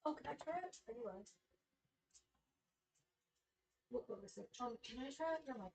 Oh, can I try it? Anyway. What was it? Can I try it? Your mic.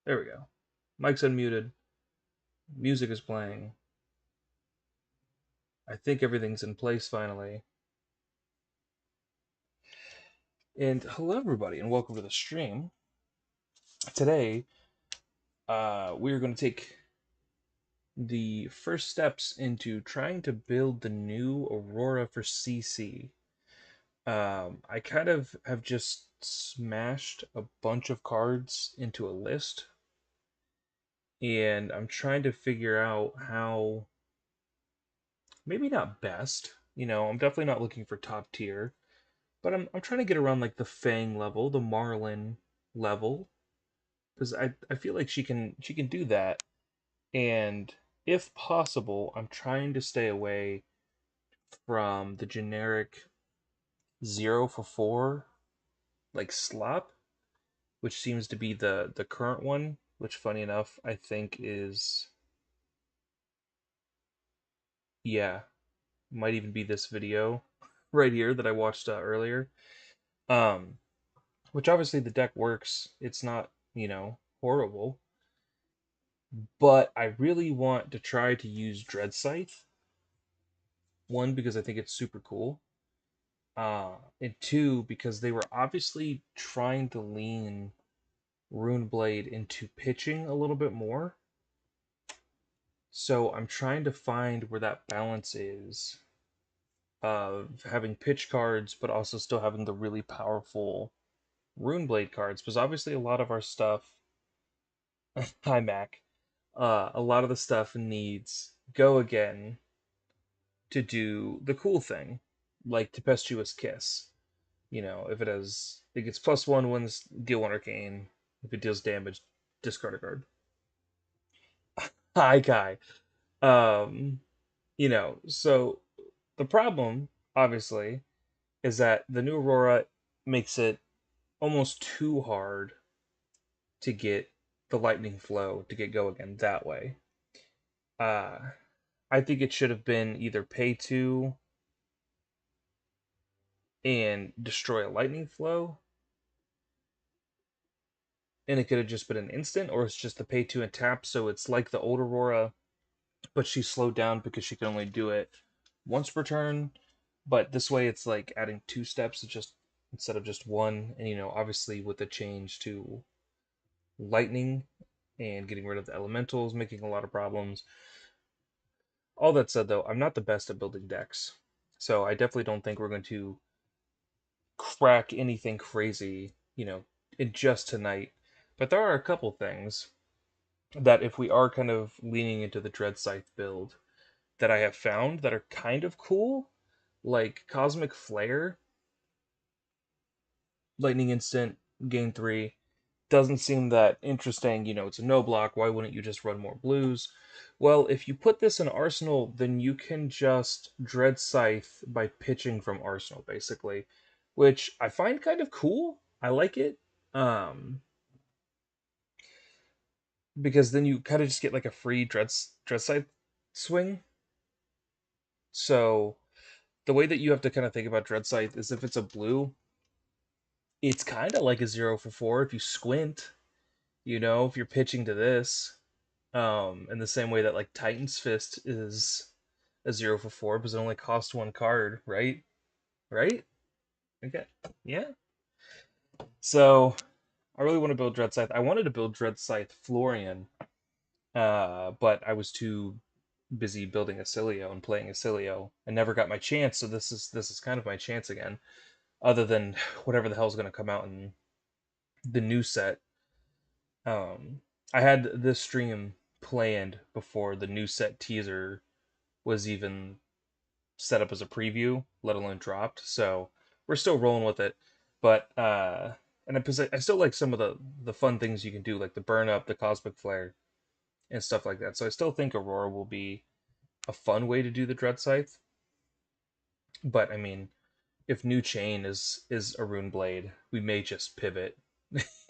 There we go. Mic's unmuted. Music is playing. I think everything's in place finally. And hello, everybody, and welcome to the stream. Today, we're going to take the first steps into trying to build the new Aurora for CC. I kind of have just smashed a bunch of cards into a list, and I'm trying to figure out how, maybe not best, I'm definitely not looking for top tier, but I'm trying to get around like the Fang level, the Marlin level, because I feel like she can do that, and if possible, I'm trying to stay away from the generic 0 for 4 like slop, which seems to be the current one, which funny enough I think is, yeah, might even be this video right here that I watched earlier. Um, which obviously the deck works. It's not, horrible, but I really want to try to use Dread Scythe. One, because I think it's super cool. And two, because they were obviously trying to lean Runeblade into pitching a little bit more. So I'm trying to find where that balance is of having pitch cards, but also still having the really powerful Runeblade cards. Because obviously a lot of our stuff, hi Mac, a lot of the stuff needs Go Again to do the cool thing, like Tempestuous Kiss. It gets +1 wins, deal 1 arcane. If it deals damage, discard a card. Hi, Kai. Um, so the problem, obviously, is that the new Aurora makes it almost too hard to get the lightning flow to get Go Again that way. Uh, I think it should have been either pay 2 and destroy a lightning flow, and it could have just been an instant, or it's just the pay 2 and tap, so it's like the old Aurora, but she's slowed down because she can only do it once per turn. But this way, it's like adding 2 steps just instead of just one. And obviously with the change to lightning and getting rid of the elementals, making a lot of problems. All that said, though, I'm not the best at building decks, so I definitely don't think we're going to crack anything crazy, in just tonight. But there are a couple things that if we are kind of leaning into the Dread Scythe build that I have found that are kind of cool, like Cosmic Flare, Lightning Instant, Gain 3. Doesn't seem that interesting. It's a no block. Why wouldn't you just run more blues? Well, if you put this in Arsenal, then you can just Dread Scythe by pitching from Arsenal, basically, which I find kind of cool. I like it. Because then you kind of just get like a free Dread Scythe swing. So the way that you have to kind of think about Dread Scythe is if it's a blue, it's kind of like a 0 for 4 if you squint. If you're pitching to this, in the same way that like Titan's Fist is a 0 for 4 because it only costs 1 card, right? Right? Okay. Yeah. So I really want to build Dread Scythe. I wanted to build Dread Scythe Florian, but I was too busy building Acilio and playing Acilio and never got my chance. So this is kind of my chance again, other than whatever the hell's going to come out in the new set. Um, I had this stream planned before the new set teaser was even set up as a preview, let alone dropped. So we're still rolling with it. But I still like some of the fun things you can do, like the burn up, the cosmic flare, and stuff like that. So I still think Aurora will be a fun way to do the Dread Scythe. But I mean, if new chain is a rune blade, we may just pivot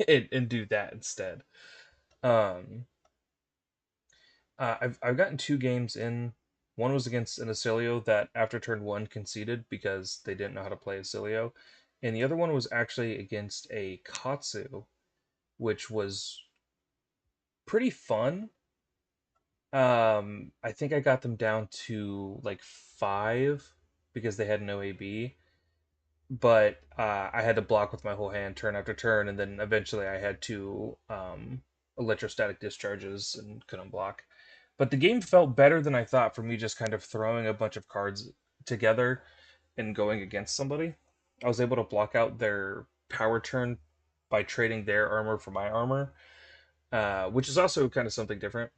and do that instead. Um, I've gotten 2 games in. One was against an Acilio that after turn 1 conceded because they didn't know how to play Acilio, and the other one was actually against a Katsu, which was pretty fun. I think I got them down to like 5 because they had no AB, but I had to block with my whole hand turn after turn, and then eventually I had two electrostatic discharges and couldn't block. But the game felt better than I thought for me, just kind of throwing a bunch of cards together and going against somebody. I was able to block out their power turn by trading their armor for my armor, which is also kind of something different.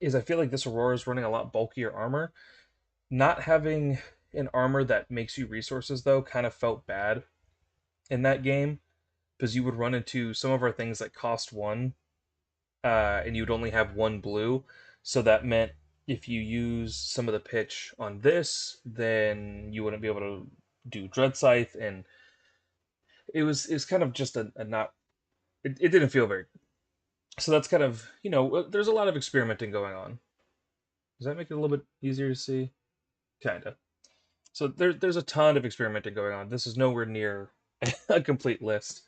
Is I feel like this Aurora is running a lot bulkier armor. Not having an armor that makes you resources though kind of felt bad in that game because you would run into some of our things that cost one, and you'd only have one blue. So that meant if you use some of the pitch on this, then you wouldn't be able to do Dread Scythe, and it was kind of just a not. It didn't feel very. So that's kind of there's a lot of experimenting going on. Does that make it a little bit easier to see? Kinda. So there's a ton of experimenting going on. This is nowhere near a complete list.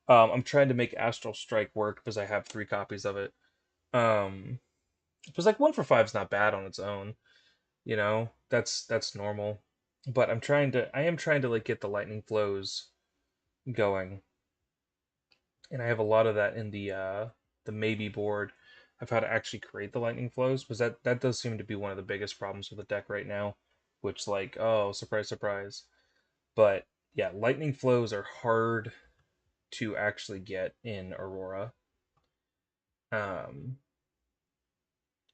I'm trying to make Astral Strike work because I have 3 copies of it. Because like 1 for 5 is not bad on its own. That's normal. But I am trying to like get the lightning flows going, and I have a lot of that in the maybe board of how to actually create the lightning flows, because that does seem to be one of the biggest problems with the deck right now. Which like oh surprise surprise, but yeah, lightning flows are hard to actually get in Aurora. I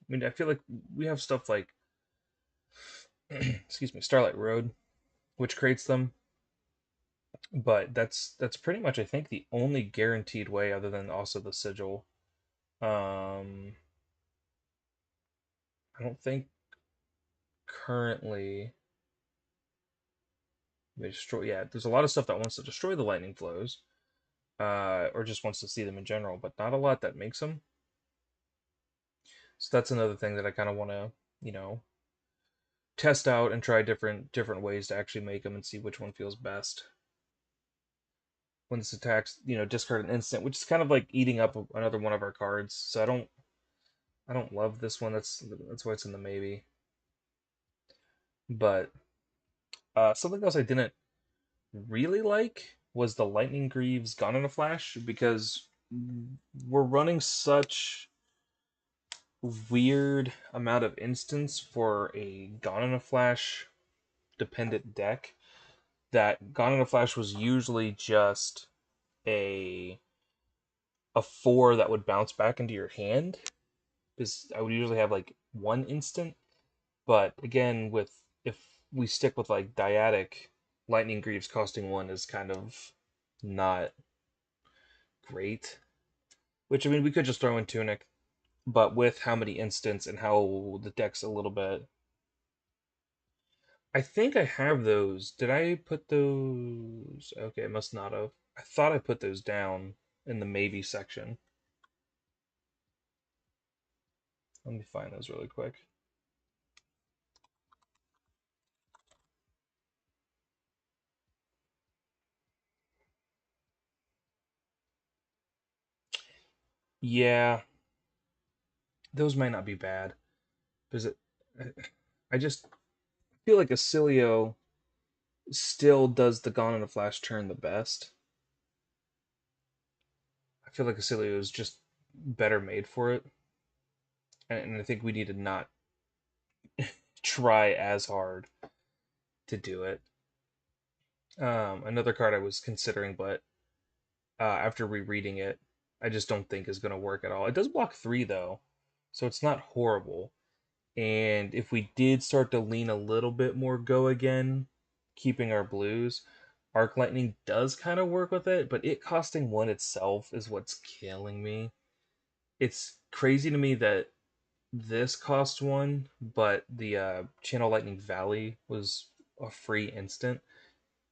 mean, I feel like we have stuff like, excuse me, Starlight Road, which creates them, but that's pretty much I think the only guaranteed way, other than also the sigil. Um, I don't think currently they destroy. Yeah, there's a lot of stuff that wants to destroy the lightning flows, or just wants to see them in general, but not a lot that makes them. So that's another thing that I kind of want to, you know, test out and try different ways to actually make them and see which one feels best. When this attacks, discard an instant, which is kind of like eating up another one of our cards. So I don't love this one. That's why it's in the maybe. But something else I didn't really like was the Lightning Greaves Gone in a Flash, because we're running such weird amount of instance for a Gone in a Flash dependent deck that Gone in a Flash was usually just a a 4 that would bounce back into your hand, because I would usually have like one instant. But again, with if we stick with like Dyadic, Lightning Greaves costing 1 is kind of not great. Which I mean, we could just throw in Tunic, but with how many instants and how the deck's a little bit. I think I have those. Did I put those? Okay, I must not have. I thought I put those down in the maybe section. Let me find those really quick. Yeah, those might not be bad. Because I just feel like Acilio still does the Gone in a Flash turn the best. I feel like Acilio is just better made for it. And I think we need to not try as hard to do it. Another card I was considering, but after rereading it, I just don't think is going to work at all. It does block 3 though, so it's not horrible. And if we did start to lean a little bit more go again, keeping our blues, Arc Lightning does kind of work with it, but it costing 1 itself is what's killing me. It's crazy to me that this cost 1, but the Channel Lightning Valley was a free instant,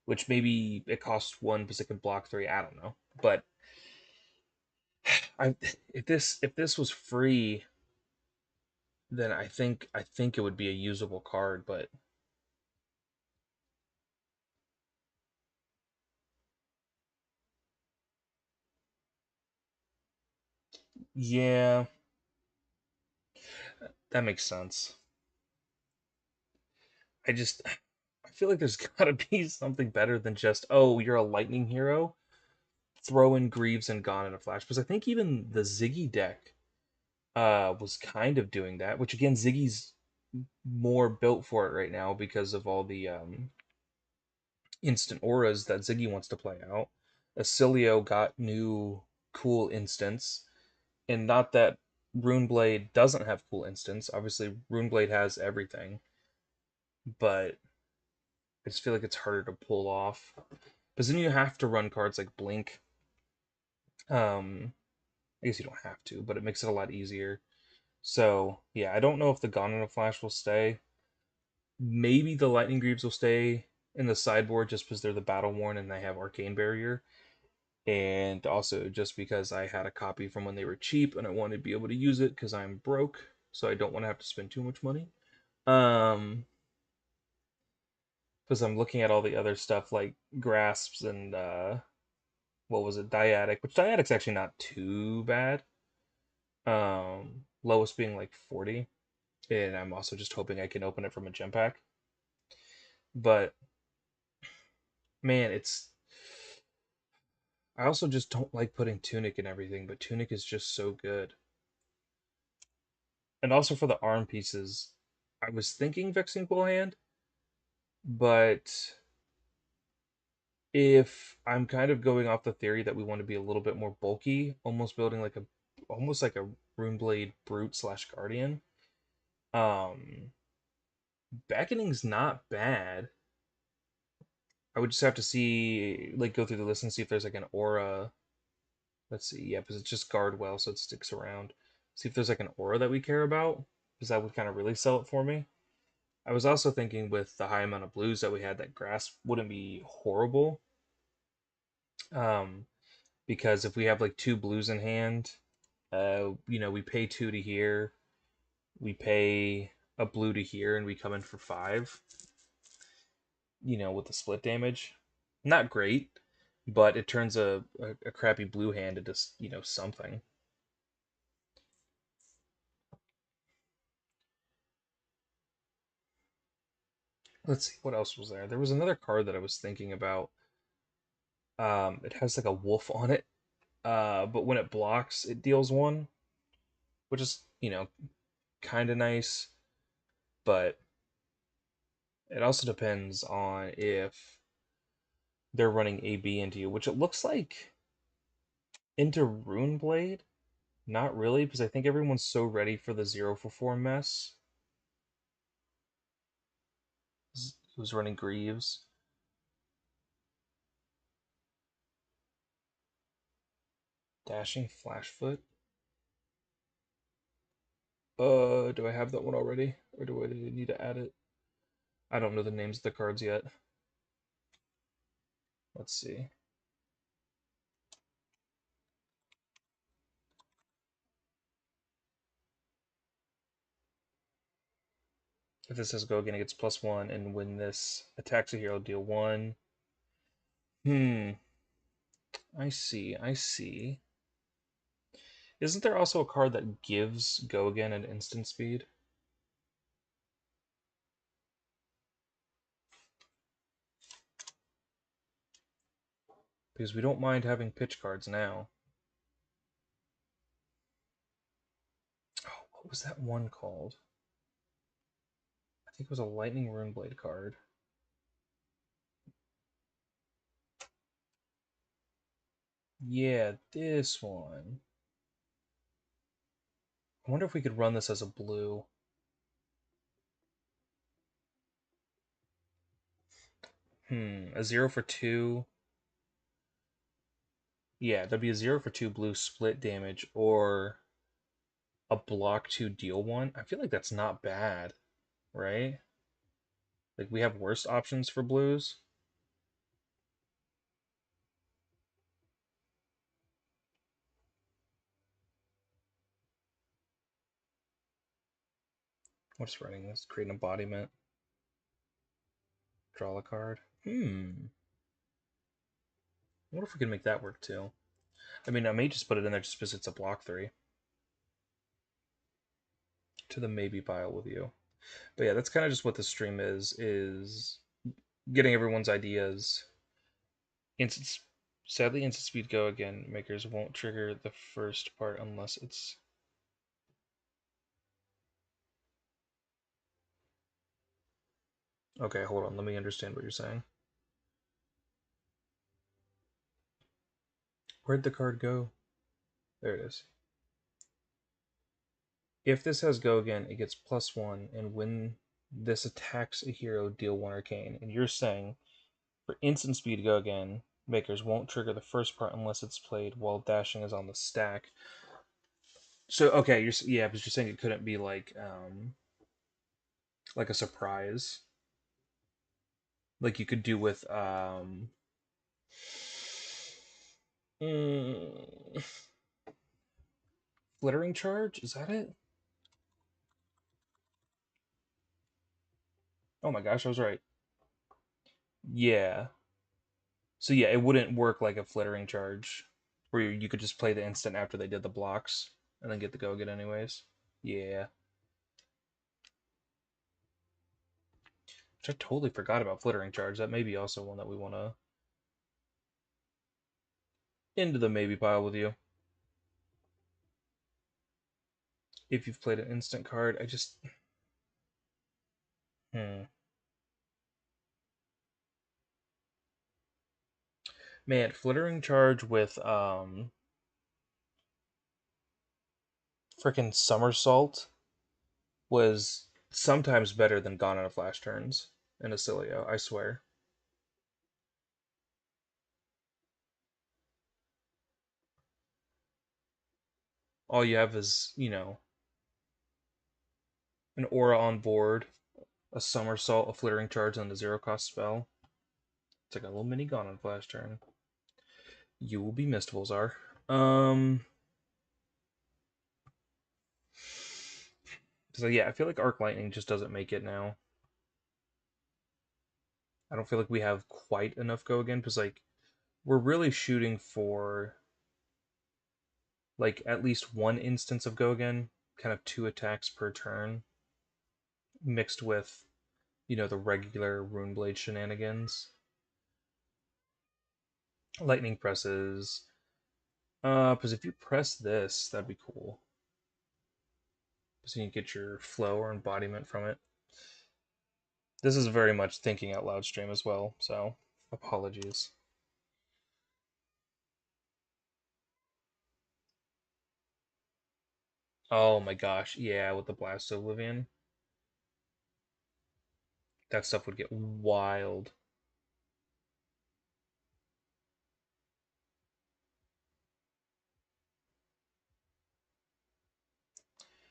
which maybe it costs 1 because it can block 3. I don't know, but I if this was free, then I think it would be a usable card, but Yeah, that makes sense. I feel like there's gotta be something better than just, oh, you're a lightning hero, throw in Greaves and Gone in a Flash. Because I think even the Ziggy deck was kind of doing that, which again, Ziggy's more built for it right now because of all the instant auras that Ziggy wants to play out. Acilio got new cool instants, and not that Runeblade doesn't have cool instants. Obviously, Runeblade has everything, but I just feel like it's harder to pull off. Because then you have to run cards like Blink. I guess you don't have to, but it makes it a lot easier. So yeah, I don't know if the Gone in a Flash will stay. Maybe the Lightning Greaves will stay in the sideboard just because they're the battle worn and they have Arcane Barrier, and also just because I had a copy from when they were cheap and I wanted to be able to use it because I'm broke, so I don't want to have to spend too much money. Um, because I'm looking at all the other stuff like Grasps and what was it, Dyadic, which Dyadic's actually not too bad. Lowest being like 40, and I'm also just hoping I can open it from a gem pack. But man, it's I also just don't like putting Tunic in everything, but Tunic is just so good. And also for the arm pieces, I was thinking Vexing Cool Hand, but if I'm kind of going off the theory that we want to be a little bit more bulky, almost like a Runeblade Brute slash Guardian, um, Beckoning's not bad. I would just have to see, like, go through the list and see if there's like an aura. Let's see, yeah, because it's just guard well, so it sticks around. See if there's like an aura that we care about, because that would kind of really sell it for me. I was also thinking with the high amount of blues that we had, that grass wouldn't be horrible. Um, because if we have like two blues in hand, we pay two to here, we pay a blue to here, and we come in for five. With the split damage, not great, but it turns a crappy blue hand into something. Let's see what else was there. There was another card that I was thinking about. It has like a wolf on it, but when it blocks, it deals one, which is kind of nice, but it also depends on if they're running AB into you, which it looks like into Runeblade. Not really, because I think everyone's so ready for the 0 for 4 mess. Who's running Greaves? Dashing Flashfoot. Do I have that one already? Or do I need to add it? I don't know the names of the cards yet. Let's see. If this says go again, it gets +1, and when this attacks a hero, deal 1. Hmm. I see. I see. Isn't there also a card that gives go again an instant speed? Because we don't mind having pitch cards now. Oh, what was that one called? I think it was a Lightning Runeblade card. Yeah, this one. I wonder if we could run this as a blue. A 0 for 2. Yeah, that'd be a 0 for 2 blue split damage or a block 2 deal 1. I feel like that's not bad, right? Like we have worse options for blues. What's writing this? Create an embodiment. Draw a card. I wonder if we can make that work too. I mean, I may just put it in there just because it's a block 3. to the maybe pile with you. But yeah, that's kind of just what the stream is getting everyone's ideas. Instant, sadly, instant speed go again. Makers won't trigger the first part unless it's. Okay, hold on. Let me understand what you're saying. Where'd the card go? There it is. If this has go again, it gets +1, and when this attacks a hero, deal 1 arcane. And you're saying for instant speed go again, makers won't trigger the first part unless it's played while dashing is on the stack. So okay, yeah, but you're saying it couldn't be like a surprise, like you could do with mm, flittering charge. Is that it? Oh my gosh, I was right. Yeah. So yeah, it wouldn't work like a flittering charge, where you could just play the instant after they did the blocks and then get the go again anyways. Yeah. Which I totally forgot about flittering charge. That may be also one that we want to into the maybe pile with you. If you've played an instant card, I just man, flittering charge with freaking somersault was sometimes better than Gone in a Flash turns in Acilio, I swear. All you have is, an aura on board, a somersault, a flittering charge, and a 0 cost spell. It's like a little mini Gone in a Flash turn. You will be missed, Volzar. So yeah, I feel like Arc Lightning just doesn't make it now. I don't feel like we have quite enough go again because like we're really shooting for like at least one instance of go again, kind of 2 attacks per turn, mixed with the regular Runeblade shenanigans. Lightning presses. Because if you press this, that'd be cool. So you get your flow or embodiment from it. This is very much thinking out loud stream as well, so apologies. Oh my gosh, yeah, with the Blast Oblivion. That stuff would get wild.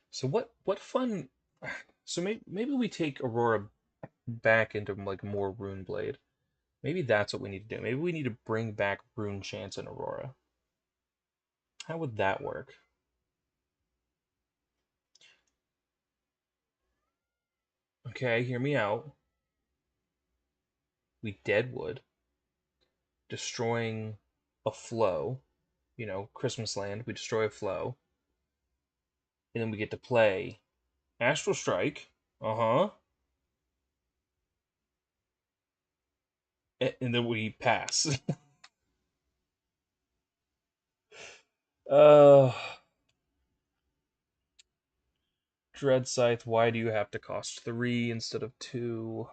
So what fun. So maybe we take Aurora back into like more Runeblade. Maybe that's what we need to do. Maybe we need to bring back Rune Chance and Aurora. How would that work? Okay, hear me out. We Deadwood, destroying a flow. Christmas Land, we destroy a flow. And then we get to play Astral Strike. Uh-huh. And then we pass. uh Dread Scythe, why do you have to cost 3 instead of 2?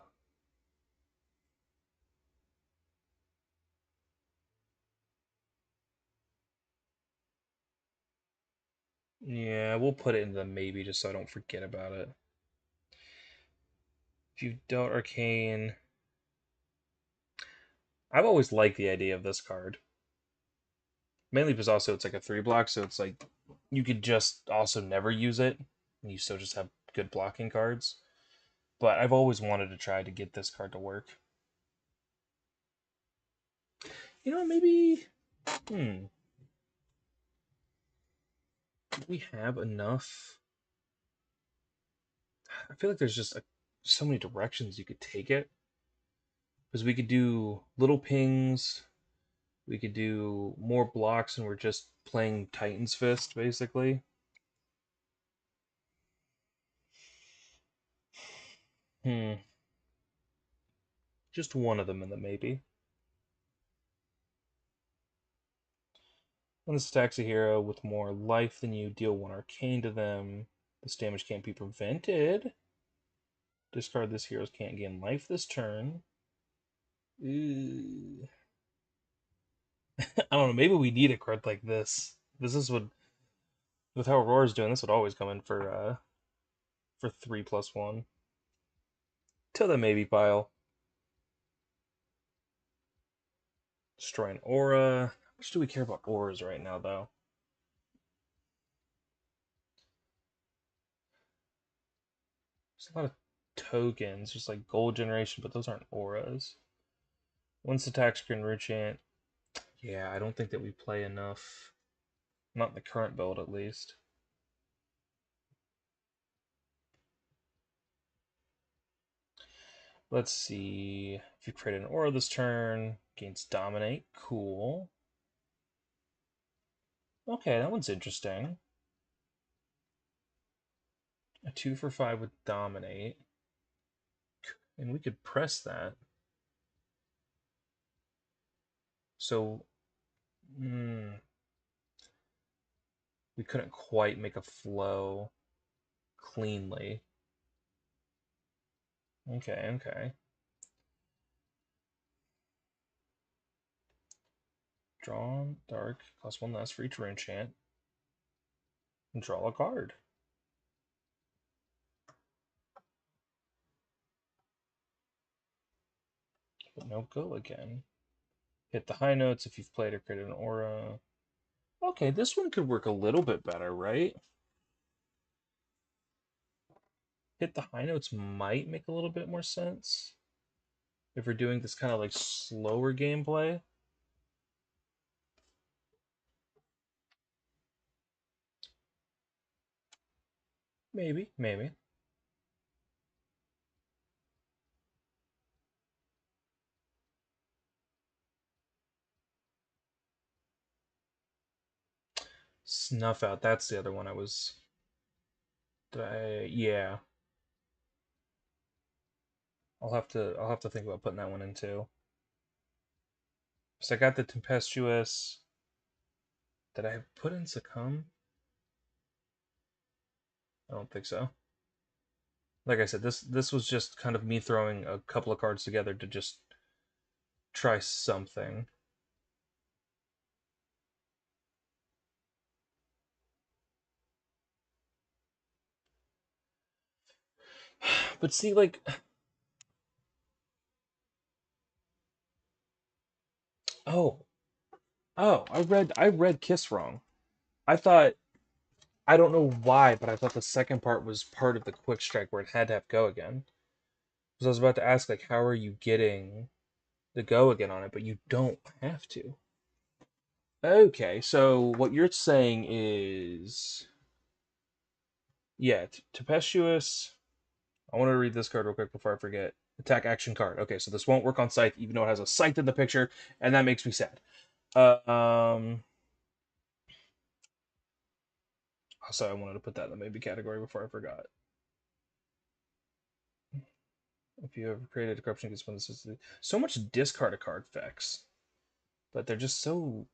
Yeah, we'll put it in the maybe just so I don't forget about it. If you don't Arcane. I've always liked the idea of this card. Mainly because also it's like a 3 block, so it's like you could just also never use it, and you still just have good blocking cards. But I've always wanted to try to get this card to work. Maybe. We have enough. I feel like there's just so many directions you could take it. Because we could do little pings, we could do more blocks, and we're just playing Titan's Fist, basically. Hmm. Just one of them in the maybe. When this attacks a hero with more life than you, deal one arcane to them. This damage can't be prevented. Discard this hero's can't gain life this turn. Ooh. I don't know. Maybe we need a card like this. This is what, with how Aurora's doing, this would always come in for 3+1. To the maybe pile. Destroy an aura. How much do we care about auras right now, though? There's a lot of tokens, just like gold generation, but those aren't auras. Once attacks can enchant. Yeah, I don't think that we play enough. Not in the current build, at least. Let's see. If you create an aura this turn, gains dominate. Cool. Okay, that one's interesting. A 2 for 5 with dominate. And we could press that. So, we couldn't quite make a flow cleanly. Okay, okay. Draw dark, cost 1 less for each enchant. And draw a card. But no go again. Hit the high notes if you've played or created an aura. Okay, this one could work a little bit better, right? Hit the high notes might make a little bit more sense if we're doing this kind of like slower gameplay. Maybe, maybe. Snuff out. That's the other one I was. Yeah. I'll have to think about putting that one in too. So I got the tempestuous. Did I put in succumb? I don't think so. Like I said, this was just kind of me throwing a couple of cards together to just try something. But see, like, oh, I read Kiss wrong. I thought, I don't know why, but I thought the second part was part of the quick strike where it had to have go again. Because I was about to ask, like, how are you getting the go again on it, but you don't have to. Okay, so what you're saying is, yeah, tempestuous. I want to read this card real quick before I forget. Attack action card. Okay, so this won't work on Scythe, even though it has a Scythe in the picture, and that makes me sad. Also, I wanted to put that in the maybe category before I forgot. If you ever created a corruption against one, this is so much discard a card effects, but they're just so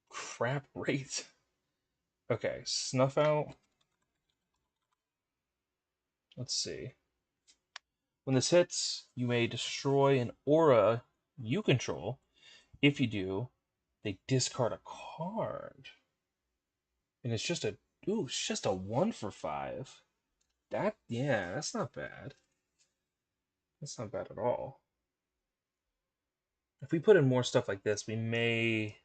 crap rate. Okay, snuff out. Let's see. When this hits, you may destroy an aura you control. If you do, they discard a card. And it's just a 1 for 5. Yeah, that's not bad. That's not bad at all. If we put in more stuff like this, we may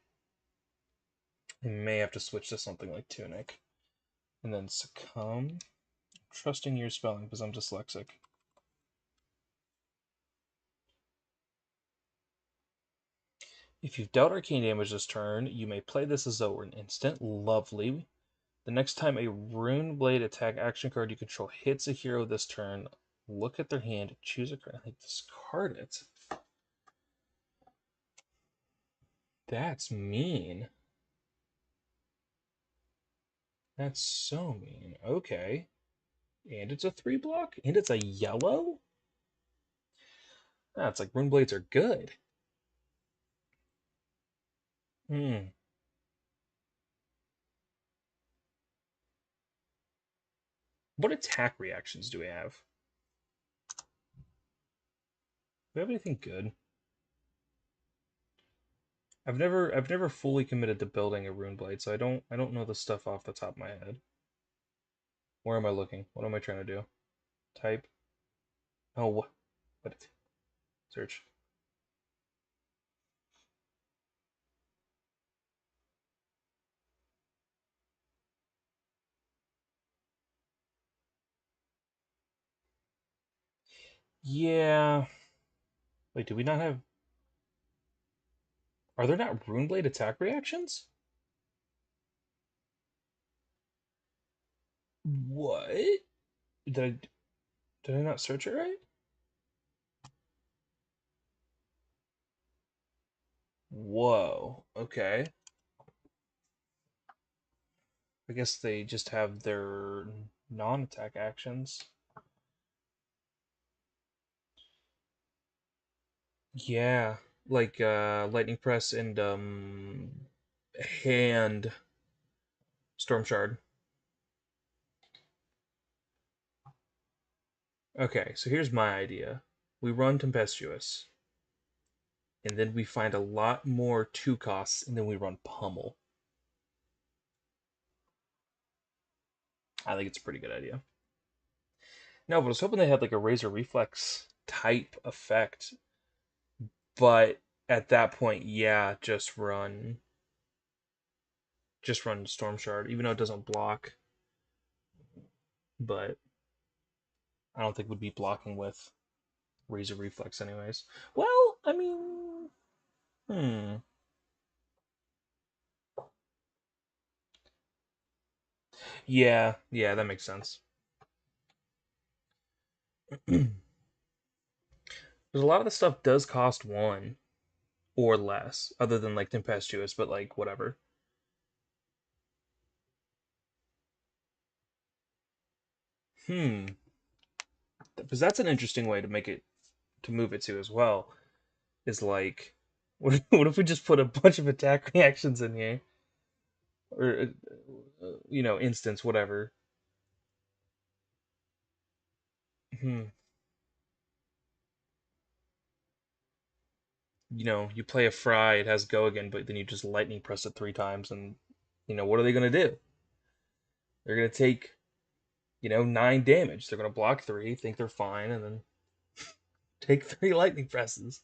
have to switch to something like Tunic. And then succumb. Trusting your spelling because I'm dyslexic. If you've dealt arcane damage this turn, you may play this as though an instant. Lovely. The next time a Rune Blade attack action card you control hits a hero this turn, look at their hand, choose a card, and discard it. That's mean. That's so mean. Okay. And it's a 3 block? And it's a yellow? Ah, it's like rune blades are good. Hmm. What attack reactions do we have? Do we have anything good? I've never fully committed to building a rune blade, so I don't know the stuff off the top of my head. Where am I looking? What am I trying to do? Type. Oh, what? Search. Yeah. Wait, do we not have? Are there not rune blade attack reactions? What? Did I did I not search it right? Whoa. Okay. I guess they just have their non-attack actions. Yeah, like lightning press and hand storm shard. Okay, so here's my idea. We run tempestuous, and then we find a lot more two costs, and then we run pummel. I think it's a pretty good idea. No, but I was hoping they had like a razor reflex type effect, but at that point, yeah, just run storm shard, even though it doesn't block. But I don't think we'd be blocking with razor reflex anyways. Well, I mean, hmm. Yeah, yeah, that makes sense. Because a lot of the stuff does cost one or less, other than like tempestuous, but like whatever. Hmm. Because that's an interesting way to make it to move it to as well. Is like, what if we just put a bunch of attack reactions in here, or instance whatever. Hmm. You play a fry, it has go again, but then you just lightning press it 3 times, and what are they gonna do? They're gonna take 9 damage. They're gonna block three, think they're fine, and then take 3 lightning presses,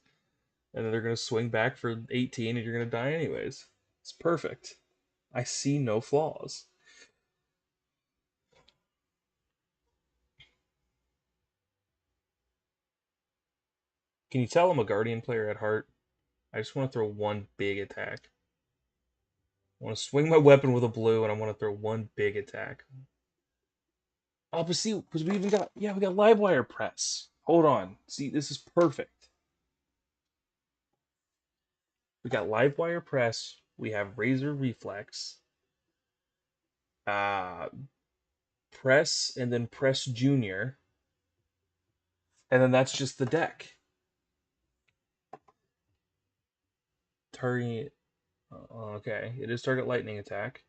and then they're gonna swing back for 18, and you're gonna die anyways. It's perfect. I see no flaws. Can you tell I'm a Guardian player at heart? I just want to throw one big attack. I want to swing my weapon with a blue, and I want to throw one big attack. Oh, but see, because we got Livewire Press. Hold on. See, this is perfect. We got Livewire Press. We have Razor Reflex. Uh, Press and then Press Junior, and then that's just the deck. Target. Okay, it is target lightning attack.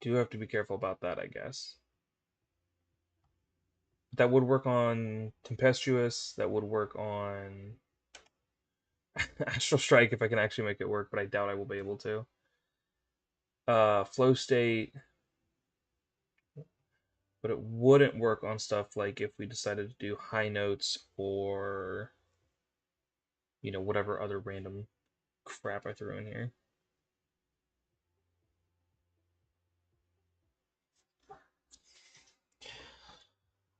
Do have to be careful about that, I guess. That would work on Tempestuous. That would work on Astral Strike if I can actually make it work, but I doubt I will be able to. Flow State, but it wouldn't work on stuff like if we decided to do high notes or whatever other random crap I threw in here.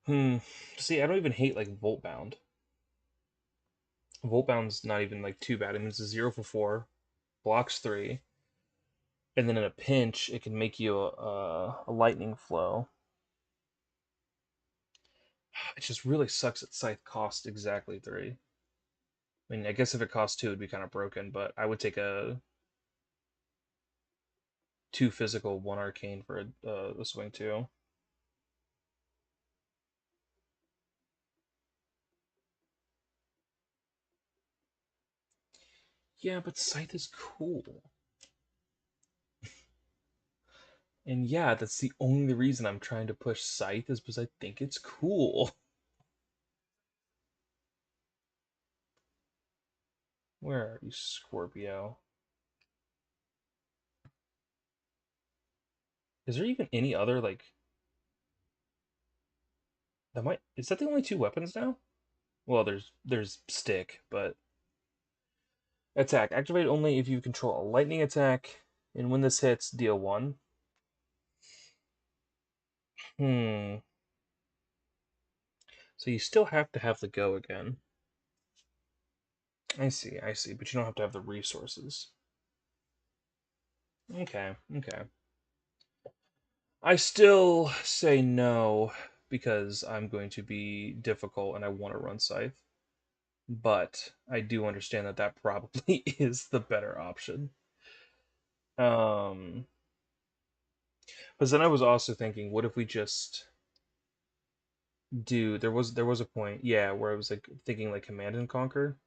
Hmm. See, I don't even hate like Voltbound. Voltbound's not even like too bad. I mean, it's a 0 for 4, blocks 3, and then in a pinch, it can make you a lightning flow. It just really sucks that Scythe costs exactly 3. I mean, I guess if it cost 2, it'd be kind of broken, but I would take a 2 physical, 1 arcane for a swing 2. Yeah, but Scythe is cool. And yeah, that's the only reason I'm trying to push Scythe is because I think it's cool. Where are you, Scorpio? Is there even any other like that might is that the only two weapons now? Well, there's stick, but attack. Activate only if you control a lightning attack, and when this hits, deal one. Hmm. So you still have to have the go again. I see, but you don't have to have the resources. Okay, okay. I still say no because I'm going to be difficult and I want to run Scythe. But I do understand that that probably is the better option. Um, but then I was also thinking, what if we just do? There was a point, yeah, where I was like thinking like Command and Conquer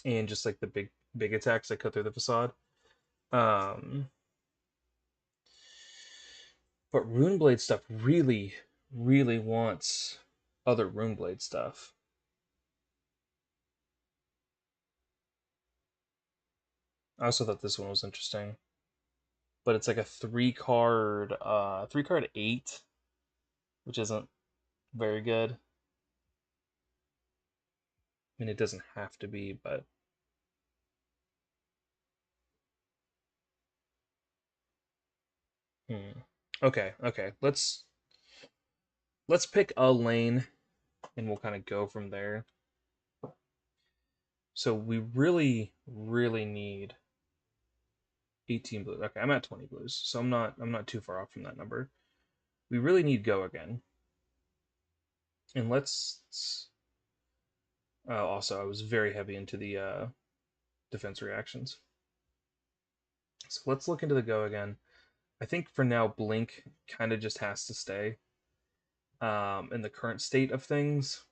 and just like the big attacks that cut through the facade. Um, but Runeblade stuff really wants other Runeblade stuff. I also thought this one was interesting, but it's like a three card eight, which isn't very good. I mean, it doesn't have to be, but hmm. Okay, okay. Let's pick a lane and we'll kind of go from there. So we really need 18 blues. Okay, I'm at 20 blues, so I'm not too far off from that number. We really need go again. And let's also I was very heavy into the defense reactions. So let's look into the go again. I think for now Blink kind of just has to stay in the current state of things.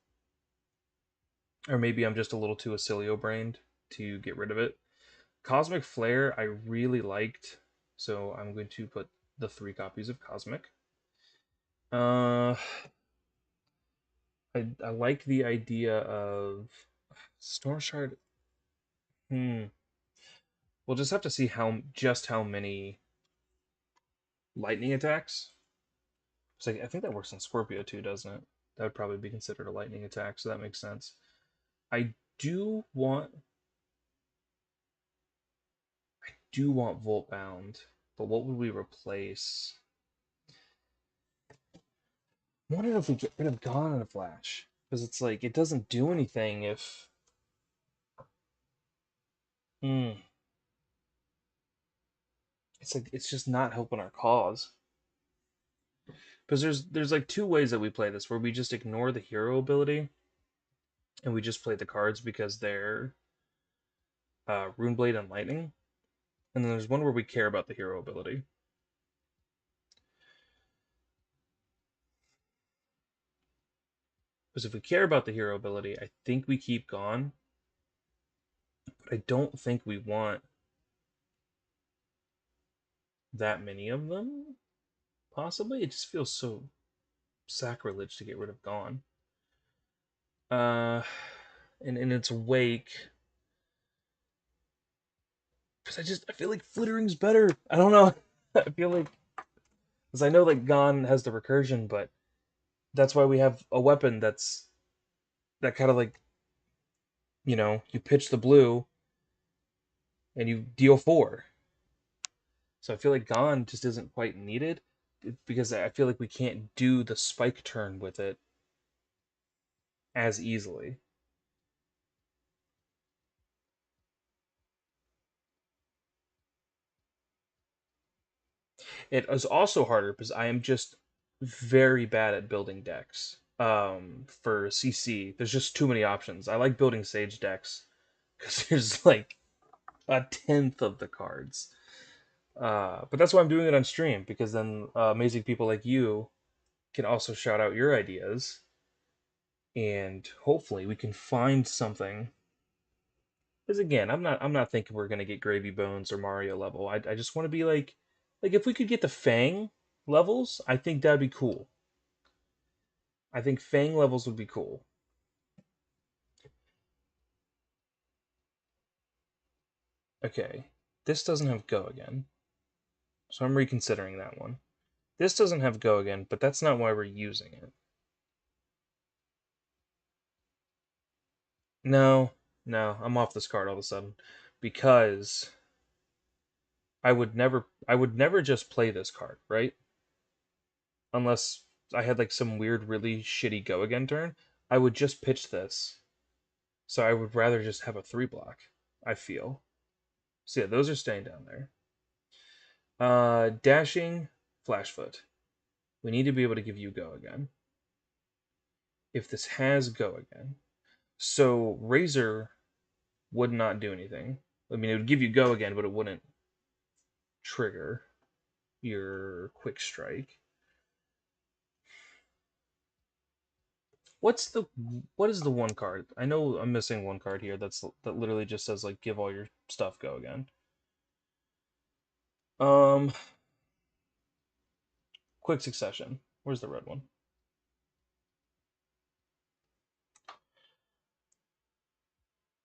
Or maybe I'm just a little too Acilio brained to get rid of it. Cosmic Flare I really liked, so I'm going to put the 3 copies of Cosmic. Uh, I like the idea of Storm Shard. Hmm. We'll just have to see how many lightning attacks. So I think that works on Scorpio too, doesn't it? That would probably be considered a lightning attack, so that makes sense. I do want do want Volt Bound, but what would we replace? I wonder if we get rid of Gone in a Flash. Because it's like, it doesn't do anything if. Hmm. It's like, it's just not helping our cause. Because there's like two ways that we play this, where we just ignore the hero ability and we just play the cards because they're Runeblade and Lightning. And then there's one where we care about the hero ability. Because if we care about the hero ability, I think we keep Gone. But I don't think we want that many of them. Possibly. It just feels so sacrilege to get rid of Gone. Uh, and in its wake, because I feel like Flittering's better. I don't know. I feel like because I know like Gon has the recursion, but that's why we have a weapon that kind of like you pitch the blue and you deal 4. So I feel like Gon just isn't quite needed because I feel like we can't do the spike turn with it as easily. It is also harder because I am just very bad at building decks. For CC, there's just too many options. I like building Sage decks because there's like a tenth of the cards. But that's why I'm doing it on stream because then amazing people like you can also shout out your ideas, and hopefully we can find something Because again, I'm not thinking we're gonna get Gravy Bones or Mario level. I just want to be like if we could get the Fang levels, I think that'd be cool. I think Fang levels would be cool. Okay, this doesn't have Go again, so I'm reconsidering that one. This doesn't have Go again, but that's not why we're using it. No, no, I'm off this card all of a sudden because I would never just play this card, right? Unless I had like some weird, really shitty Go again turn. I would just pitch this. So I would rather just have a 3 block, I feel. So yeah, those are staying down there. Dashing, Flash Foot. We need to be able to give you Go again. If this has Go again. So Razor would not do anything. I mean, it would give you Go again, but it wouldn't trigger your Quick Strike. What's the what is the one card? I know I'm missing one card here that literally just says like give all your stuff Go again. Um, Quick Succession. Where's the red one?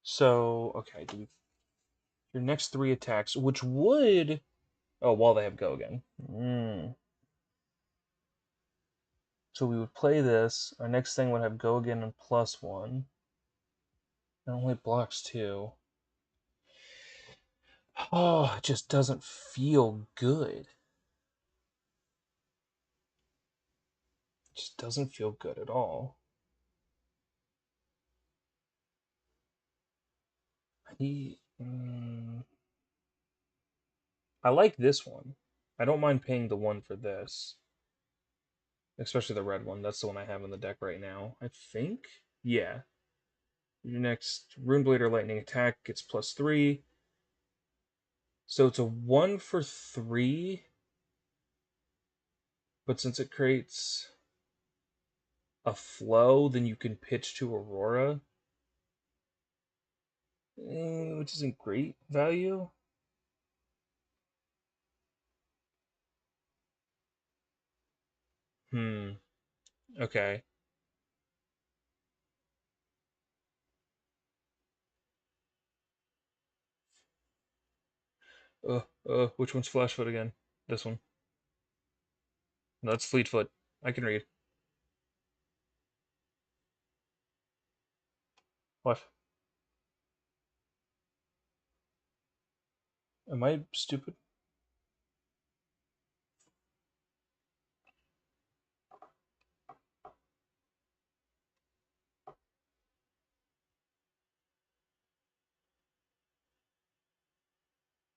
So okay, your next 3 attacks, which would while they have Go again. So we would play this. Our next thing would have Go again and +1. It only blocks 2. Oh, it just doesn't feel good. It just doesn't feel good at all. I like this one. I don't mind paying the 1 for this. Especially the red one. That's the one I have in the deck right now. I think? Yeah. Your next Runeblade or Lightning attack gets +3. So it's a 1 for 3, but since it creates a flow, then you can pitch to Aurora, which isn't great value. Hmm. Okay. Which one's Flashfoot again? This one. No, that's Fleetfoot. I can read. What? Am I stupid?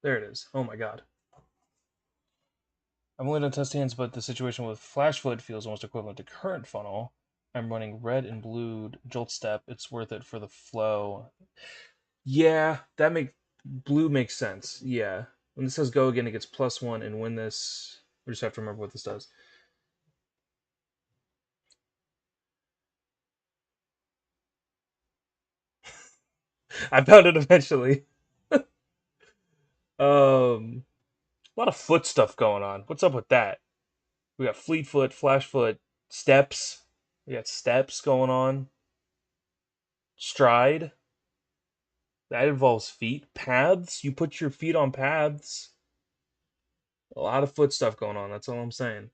There it is. Oh my god. I'm only done test hands, but the situation with Flashfoot feels almost equivalent to current funnel. I'm running red and blue Jolt Step. It's worth it for the flow. Yeah, that make blue makes sense. Yeah. When this says go again, it gets +1, and when this, we just have to remember what this does. I found it eventually. A lot of foot stuff going on. What's up with that? We got Fleetfoot, Flashfoot, Steps. We got Steps going on. Stride. That involves feet. Paths. You put your feet on paths. A lot of foot stuff going on. That's all I'm saying.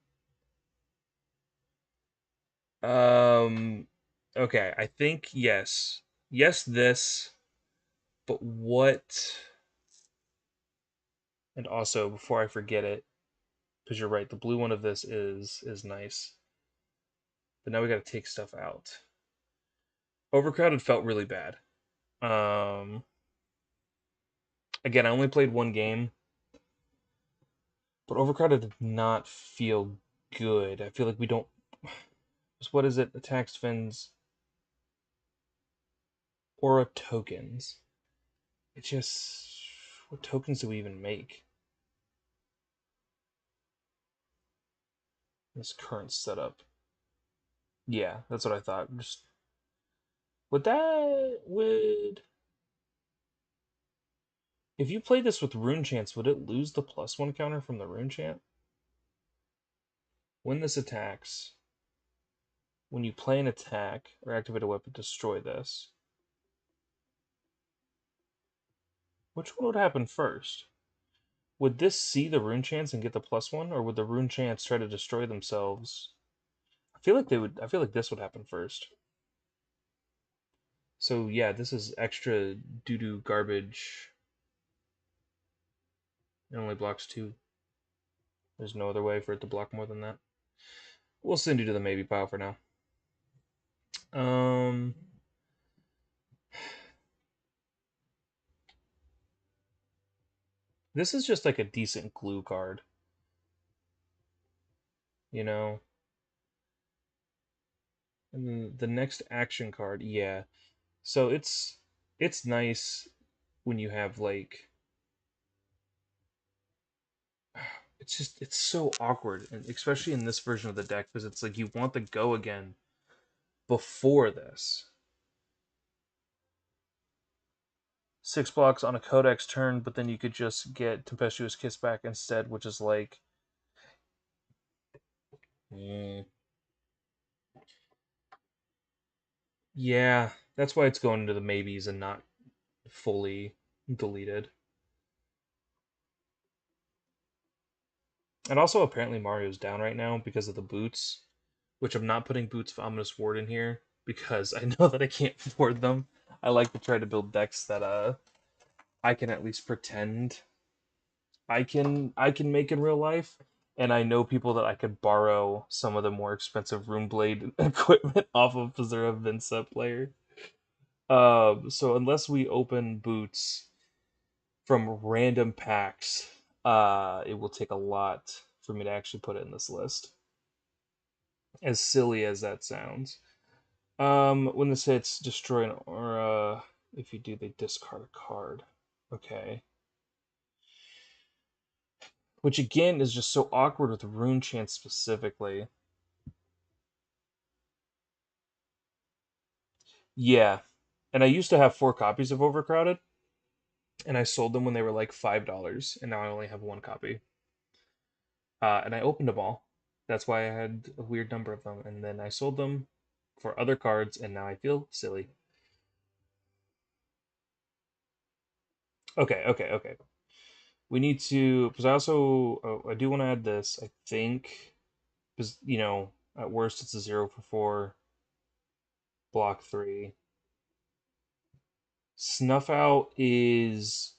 Um. Okay, I think yes. Yes, this. But what? And also, before I forget it, because you're right, the blue one of this is nice. But now we got to take stuff out. Overcrowded felt really bad. Um. Again, I only played one game, but Overcrowded did not feel good. I feel like we don't. What is it? Attacks, defends, aura tokens. It just. What tokens do we even make? This current setup. Yeah, that's what I thought. Just would that would If you play this with Rune Chants, would it lose the +1 counter from the Rune Chant? When this attacks, when you play an attack or activate a weapon, destroy this. Which one would happen first? Would this see the Rune Chants and get the +1, or would the Rune Chants try to destroy themselves? I feel like they would. I feel like this would happen first. So yeah, this is extra doo-doo garbage. It only blocks 2. There's no other way for it to block more than that. We'll send you to the maybe pile for now. Um, this is just like a decent glue card, you know. And then the next action card, yeah. So it's nice when you have like it's so awkward, and especially in this version of the deck because it's like you want the go again before this. 6 blocks on a Codex turn, but then you could just get Tempestuous Kiss back instead, which is like, mm, yeah, that's why it's going into the maybes and not fully deleted. And also, apparently, Mario's down right now because of the boots, which I'm not putting Boots of Ominous Ward in here because I know that I can't afford them. I like to try to build decks that I can at least pretend I can make in real life, and I know people that I could borrow some of the more expensive Runeblade equipment off of because they're a Vincept player. So unless we open boots from random packs, it will take a lot for me to actually put it in this list. As silly as that sounds. When this hits, destroy an aura. If you do, they discard a card. Okay. Which again is just so awkward with Rune Chant specifically. Yeah. And I used to have 4 copies of Overcrowded, and I sold them when they were like $5, and now I only have 1 copy. And I opened them all. That's why I had a weird number of them, and then I sold them for other cards, and now I feel silly. Okay, okay, okay. We need to, because I also, I do want to add this, I think, because, at worst it's a 0 for 4, block 3. Snuff Out is,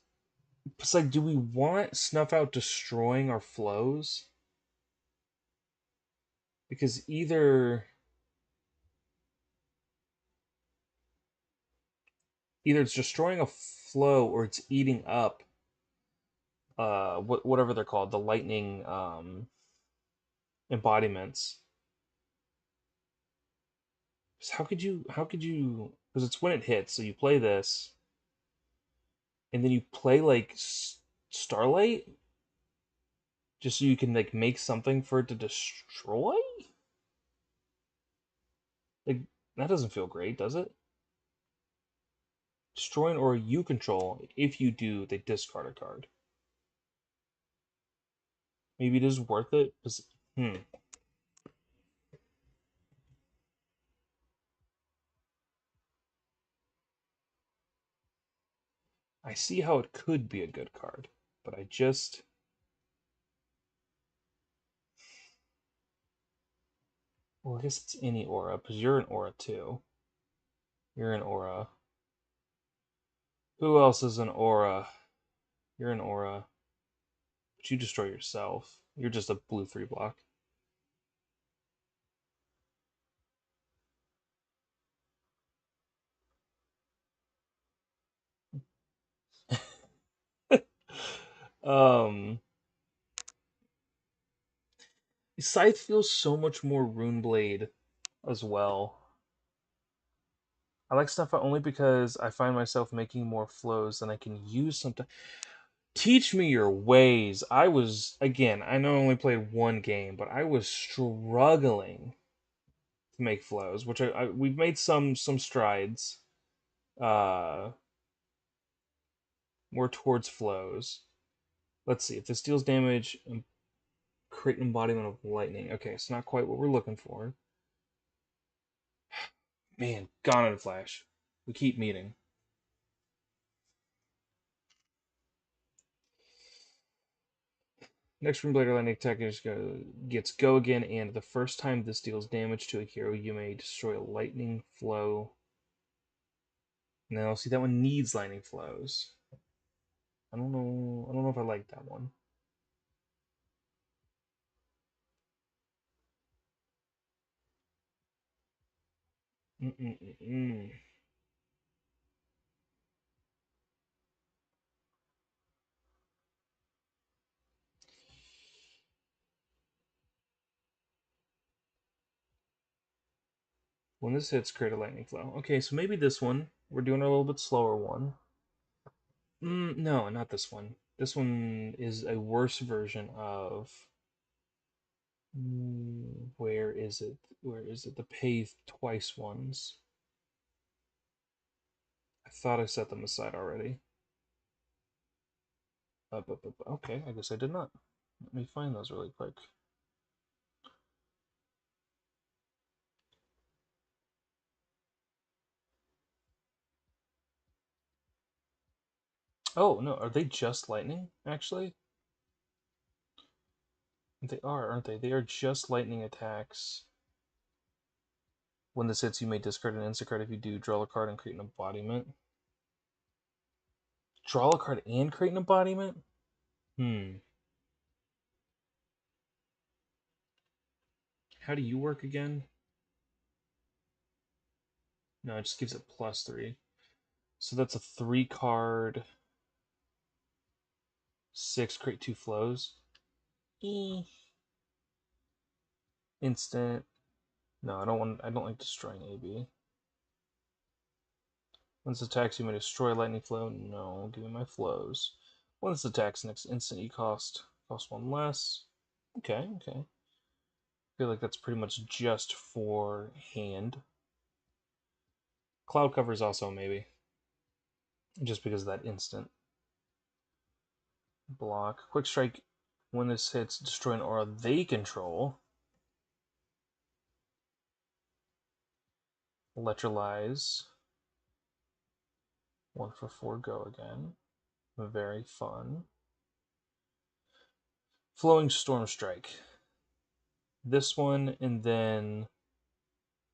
it's like, do we want Snuff Out destroying our flows? Because either it's destroying a flow or it's eating up whatever they're called, the lightning embodiments. So how could you because it's when it hits, so you play this and then you play like Starlight just so you can like make something for it to destroy? Like that doesn't feel great, does it? Destroying or you control. If you do, they discard a card. Maybe it is worth it. Hmm. I see how it could be a good card, but I just well, I guess it's any aura because you're an aura too. You're an aura. Who else is an aura? You're an aura, but you destroy yourself. You're just a blue 3 block. um, Scythe feels so much more Runeblade as well. I like stuff only because I find myself making more flows than I can use sometimes. Teach me your ways. Again, I know I only played 1 game, but I was struggling to make flows, which we've made some strides. Uh, more towards flows. Let's see if this deals damage. Create an embodiment of lightning. Okay, it's not quite what we're looking for. Man, gone in a flash. We keep meeting. Next Ring Blade or Lightning attack gets go again, and the first time this deals damage to a hero, you may destroy a lightning flow. Now, see, that one needs lightning flows. I don't know. I don't know if I like that one. Mm-mm-mm-mm. When this hits, create a lightning flow. Okay, so maybe this one. We're doing a little bit slower one. No, not this one. This one is a worse version of. Where is it? Where is it? The pay twice ones. I thought I set them aside already. Okay, I guess I did not. Let me find those really quick. Oh, no, are they just lightning, actually? They are, aren't they? They are just lightning attacks. When this hits, you may discard an instant card. If you do, draw a card and create an embodiment. Draw a card and create an embodiment? How do you work again? No, it just gives it +3. So that's a 3 card, 6, create 2 flows. Instant. No, I don't like destroying AB. Once attacks, you may destroy lightning flow. No, give me my flows. Once attacks, next instant you cost 1 less. Okay. I feel like that's pretty much just for hand. Cloud cover is also maybe. Just because of that instant. Block. Quick strike. When this hits, destroy an aura they control. Electrolyze. 1 for 4, go again. Very fun. Flowing Storm Strike. This one, and then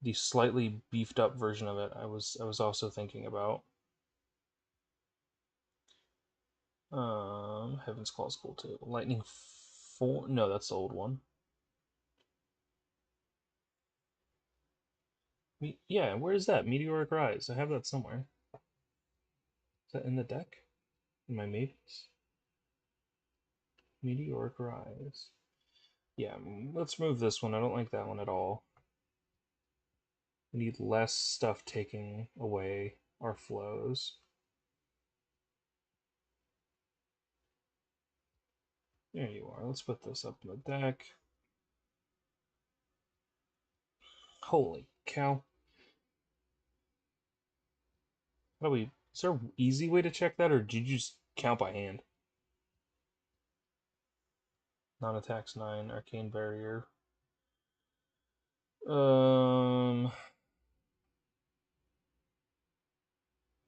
the slightly beefed up version of it. I was also thinking about. Heaven's Claw is cool too. Lightning 4. No, that's the old one. Yeah, where is that? Meteoric Rise. I have that somewhere. Is that in the deck? In my mates? Meteoric Rise. Yeah, let's move this one. I don't like that one at all. We need less stuff taking away our flows. There you are. Let's put this up in the deck. Holy cow. How do we... Is there an easy way to check that, or did you just count by hand? Non-attacks 9, Arcane Barrier.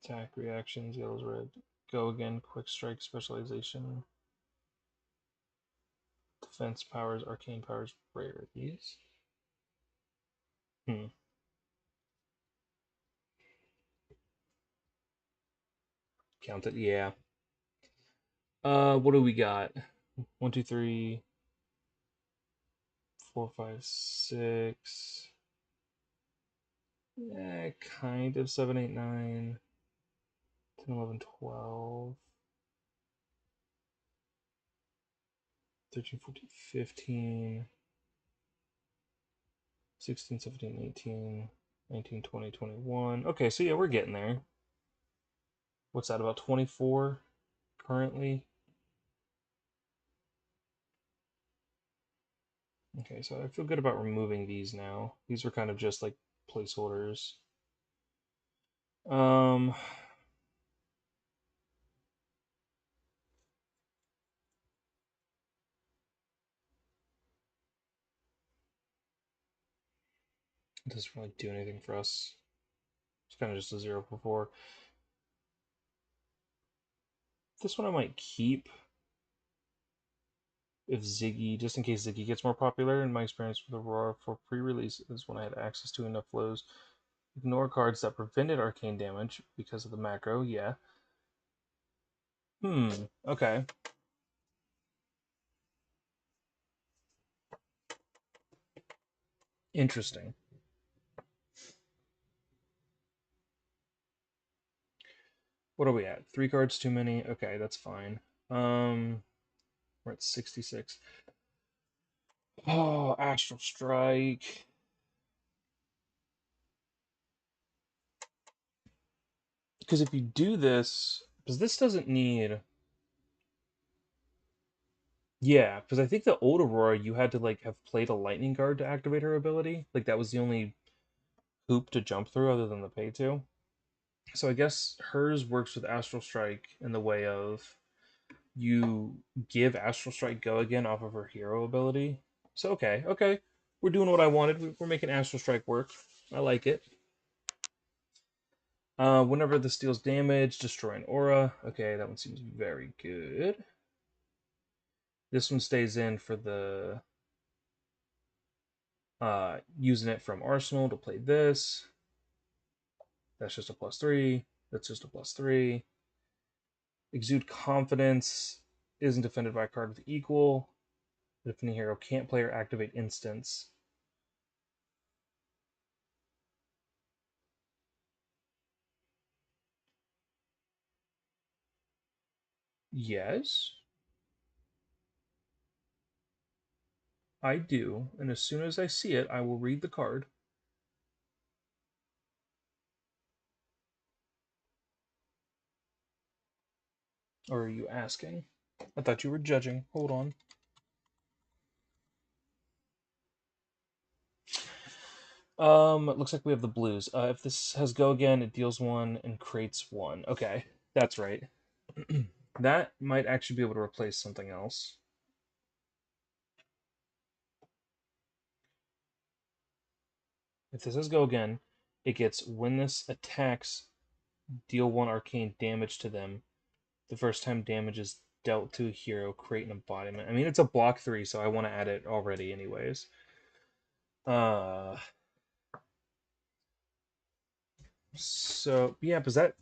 Attack reactions, yellow's red. Go again, quick strike, specialization. Defense powers, arcane powers, rarities. Count it, yeah. What do we got? 1, 2, 3, 4, 5, 6. Kind of 7, 8, 9, 10, 11, 12, 13, 14, 15, 16, 17, 18, 19, 20, 21. Okay, so yeah, we're getting there. What's that, about 24 currently? Okay, so I feel good about removing these now. These were kind of just like placeholders. Um, It doesn't really do anything for us. It's kind of just a 0 for 4. This one I might keep if Ziggy, just in case Ziggy gets more popular. In my experience with Aurora for pre-release is when I had access to enough flows. Ignore cards that prevented arcane damage because of the macro, yeah. Okay. Interesting. What are we at? 3 cards too many? Okay, that's fine. We're at 66. Oh, Astral Strike. Because if you do this, because this doesn't need. Yeah, because I think the old Aurora you had to like have played a lightning guard to activate her ability. Like that was the only hoop to jump through other than the pay to. So I guess hers works with Astral Strike in the way of you give Astral Strike go again off of her hero ability. So okay, we're doing what I wanted. We're making Astral Strike work. I like it. Whenever this deals damage, destroy an aura. Okay, that one seems very good. This one stays in for the using it from Arsenal to play this. That's just a +3. That's just a +3. Exude Confidence isn't defended by a card with equal. The defending hero can't play or activate instance. Yes, I do. And as soon as I see it, I will read the card. Or are you asking? I thought you were judging. Hold on. It looks like we have the blues. If this has go again, it deals 1 and creates 1. Okay, that's right. That might actually be able to replace something else. If this has go again, it gets when this attacks, deal 1 arcane damage to them. The first time damage is dealt to a hero, create an embodiment. I mean, it's a block 3, so I want to add it already, anyways. So yeah, but that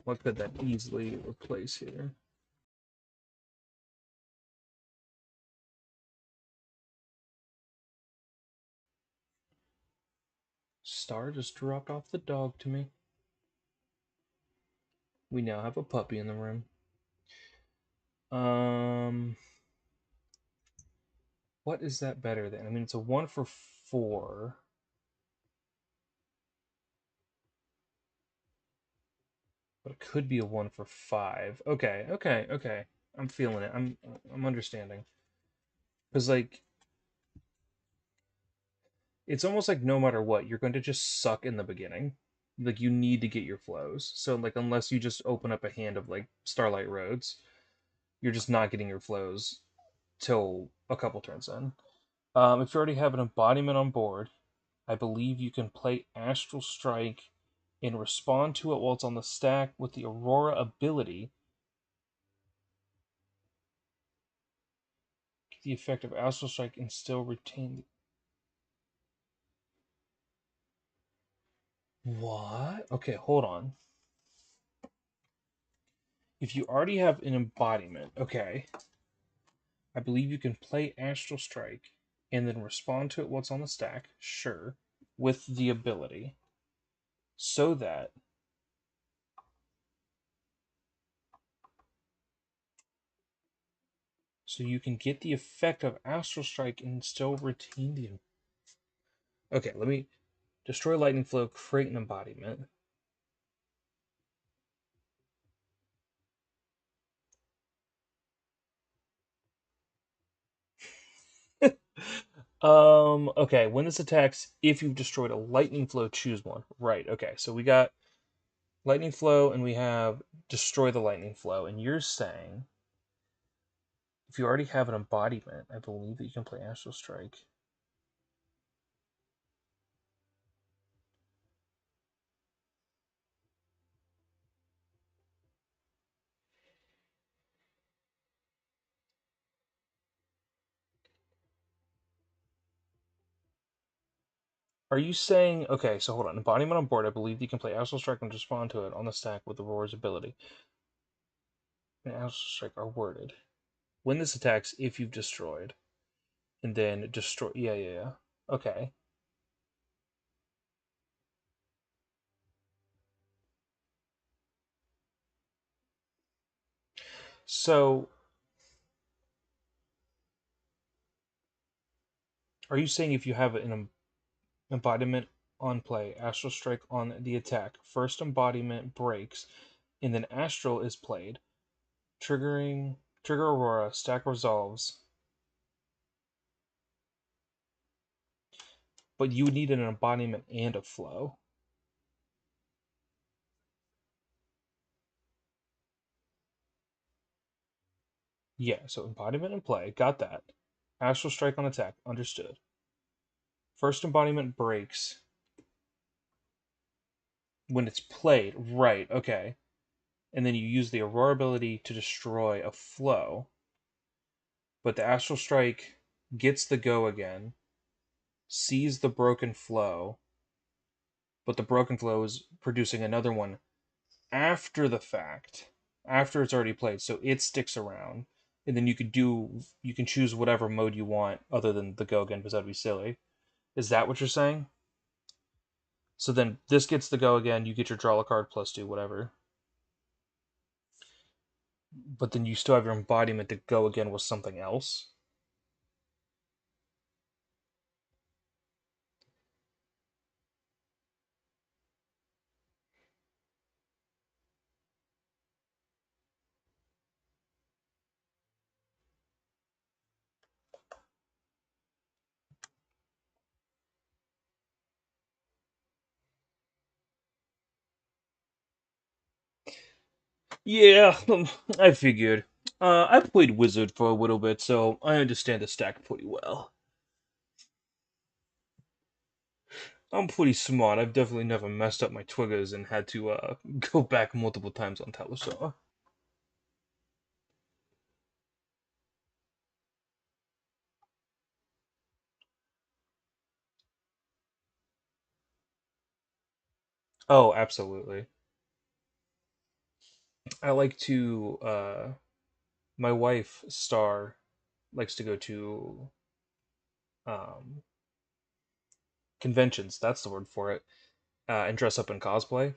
what could that easily replace here? Star just dropped off the dog to me. We now have a puppy in the room. What is that better than? I mean, it's a 1 for 4. But it could be a 1 for 5. Okay. I'm feeling it. I'm understanding. Because like it's almost like no matter what, you're going to just suck in the beginning. Like you need to get your flows. So like unless you just open up a hand of like Starlight Roads, you're just not getting your flows till a couple turns in. If you already have an embodiment on board, I believe you can play Astral Strike and respond to it while it's on the stack with the Aurora ability. Get the effect of Astral Strike and still retain the... What? Okay, hold on. If you already have an embodiment, okay, I believe you can play Astral Strike and then respond to it what's on the stack, sure, with the ability, so that so you can get the effect of Astral Strike and still retain the. Okay, let me destroy Lightning Flow, create an embodiment. Okay, when this attacks, if you've destroyed a Lightning Flow, choose one. Right, okay, so we got Lightning Flow and we have destroy the Lightning Flow, and you're saying if you already have an embodiment, I believe that you can play Astral Strike. Are you saying okay? So hold on. Embodiment on board. I believe you can play Astral Strike and respond to it on the stack with Aurora's ability. And Astral Strike are worded. When this attacks, if you've destroyed, and then destroy. Yeah, yeah, yeah. Okay. So, are you saying if you have an embodiment on play, Astral Strike on the attack, first embodiment breaks, and then Astral is played, trigger Aurora, stack resolves, but you would need an embodiment and a flow. Yeah, so embodiment and play, got that. Astral Strike on attack, understood. First embodiment breaks when it's played, right, okay. And then you use the Aurora ability to destroy a flow, but the Astral Strike gets the go again, sees the broken flow, but the broken flow is producing another one after the fact, after it's already played, so it sticks around. And then you can choose whatever mode you want other than the go again because that'd be silly. Is that what you're saying? So then this gets the go again, you get your draw a card +2, whatever. But then you still have your embodiment to go again with something else. Yeah, I figured. I played Wizard for a little bit, so I understand the stack pretty well. I'm pretty smart. I've definitely never messed up my triggers and had to go back multiple times on Talisar. Oh, absolutely. I like to. My wife Star likes to go to um, conventions. That's the word for it, and dress up in cosplay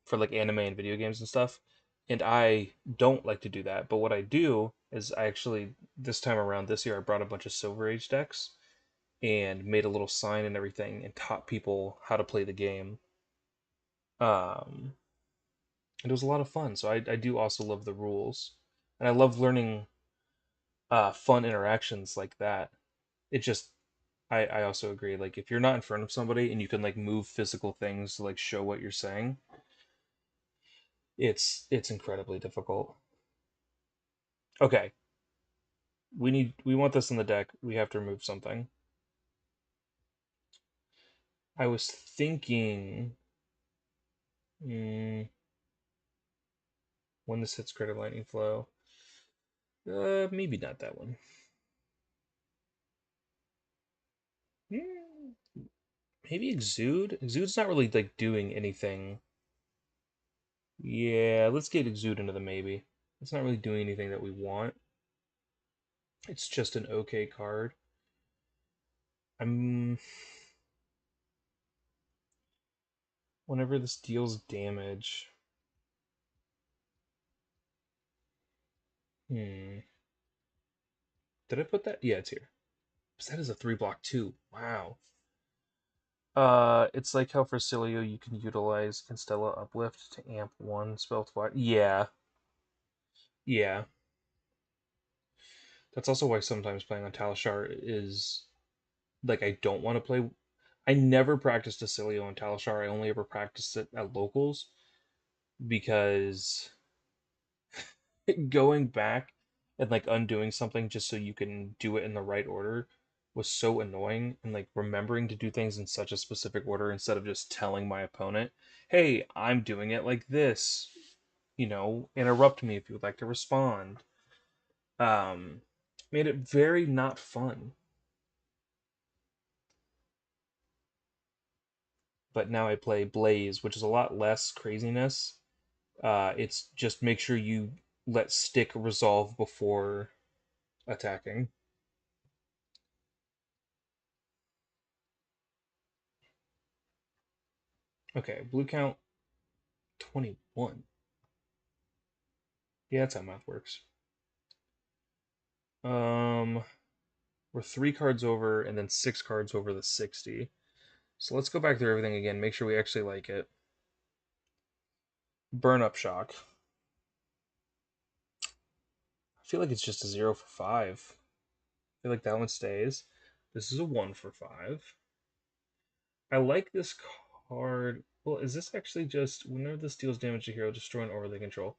for like anime and video games and stuff. And I don't like to do that. But what I do is I actually this time around this year I brought a bunch of Silver Age decks and made a little sign and everything and taught people how to play the game. Um, and it was a lot of fun. So I do also love the rules, and I love learning fun interactions like that. It just I also agree. Like if you're not in front of somebody and you can like move physical things to like show what you're saying, it's incredibly difficult. Okay, we want this in the deck. We have to remove something. I was thinking mm, when this hits Credit Lightning Flow. Maybe not that one. Mm, maybe Exude. Exude's not really like doing anything. Yeah, let's get Exude into the maybe. It's not really doing anything that we want. It's just an okay card. I'm whenever this deals damage. Hmm. Did I put that? Yeah, it's here. That is a 3 block too. Wow. It's like how for Cilio you can utilize Constella Uplift to amp one spell twice. Yeah, yeah. That's also why sometimes playing on Talishar is like I don't want to play. I never practiced Cilio on Talishar. I only ever practiced it at locals because going back and like undoing something just so you can do it in the right order was so annoying, and like remembering to do things in such a specific order instead of just telling my opponent, "Hey, I'm doing it like this." Interrupt me if you would like to respond. Um Made it very not fun. but now I play Blaze, which is a lot less craziness. It's just make sure you let stick resolve before attacking. Okay, blue count 21. Yeah, that's how math works. Um, we're 3 cards over and then 6 cards over the 60. So let's go back through everything again, make sure we actually like it. Burn up shock. I feel like it's just a 0 for 5. I feel like that one stays. This is a 1 for 5. I like this card. Well, is this actually just whenever this deals damage to hero, destroy an aura they control?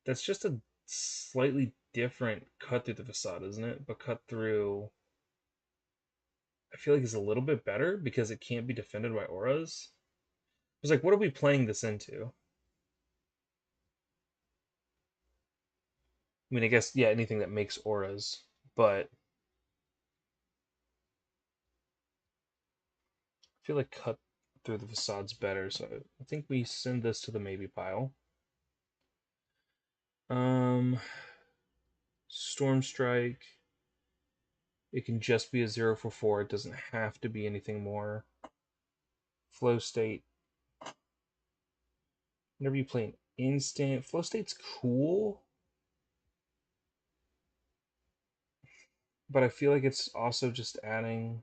That's just a slightly different cut through the facade, isn't it? But cut through, I feel like is a little bit better because it can't be defended by auras. It's like, what are we playing this into? I mean, I guess yeah, anything that makes auras, but I feel like cut through the facade's better. So I think we send this to the maybe pile. Um, Storm Strike. It can just be a 0 for 4. It doesn't have to be anything more. Flow State. Whenever you play an instant, Flow State's cool, but I feel like it's also just adding.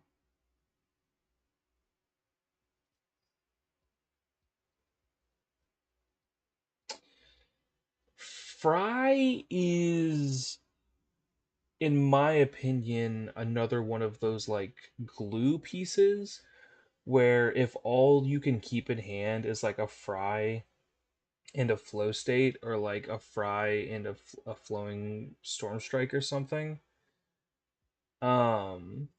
Fry is, in my opinion, another one of those like glue pieces where if all you can keep in hand is like a Fry and a Flow State, or like a Fry and a flowing Storm Strike or something, um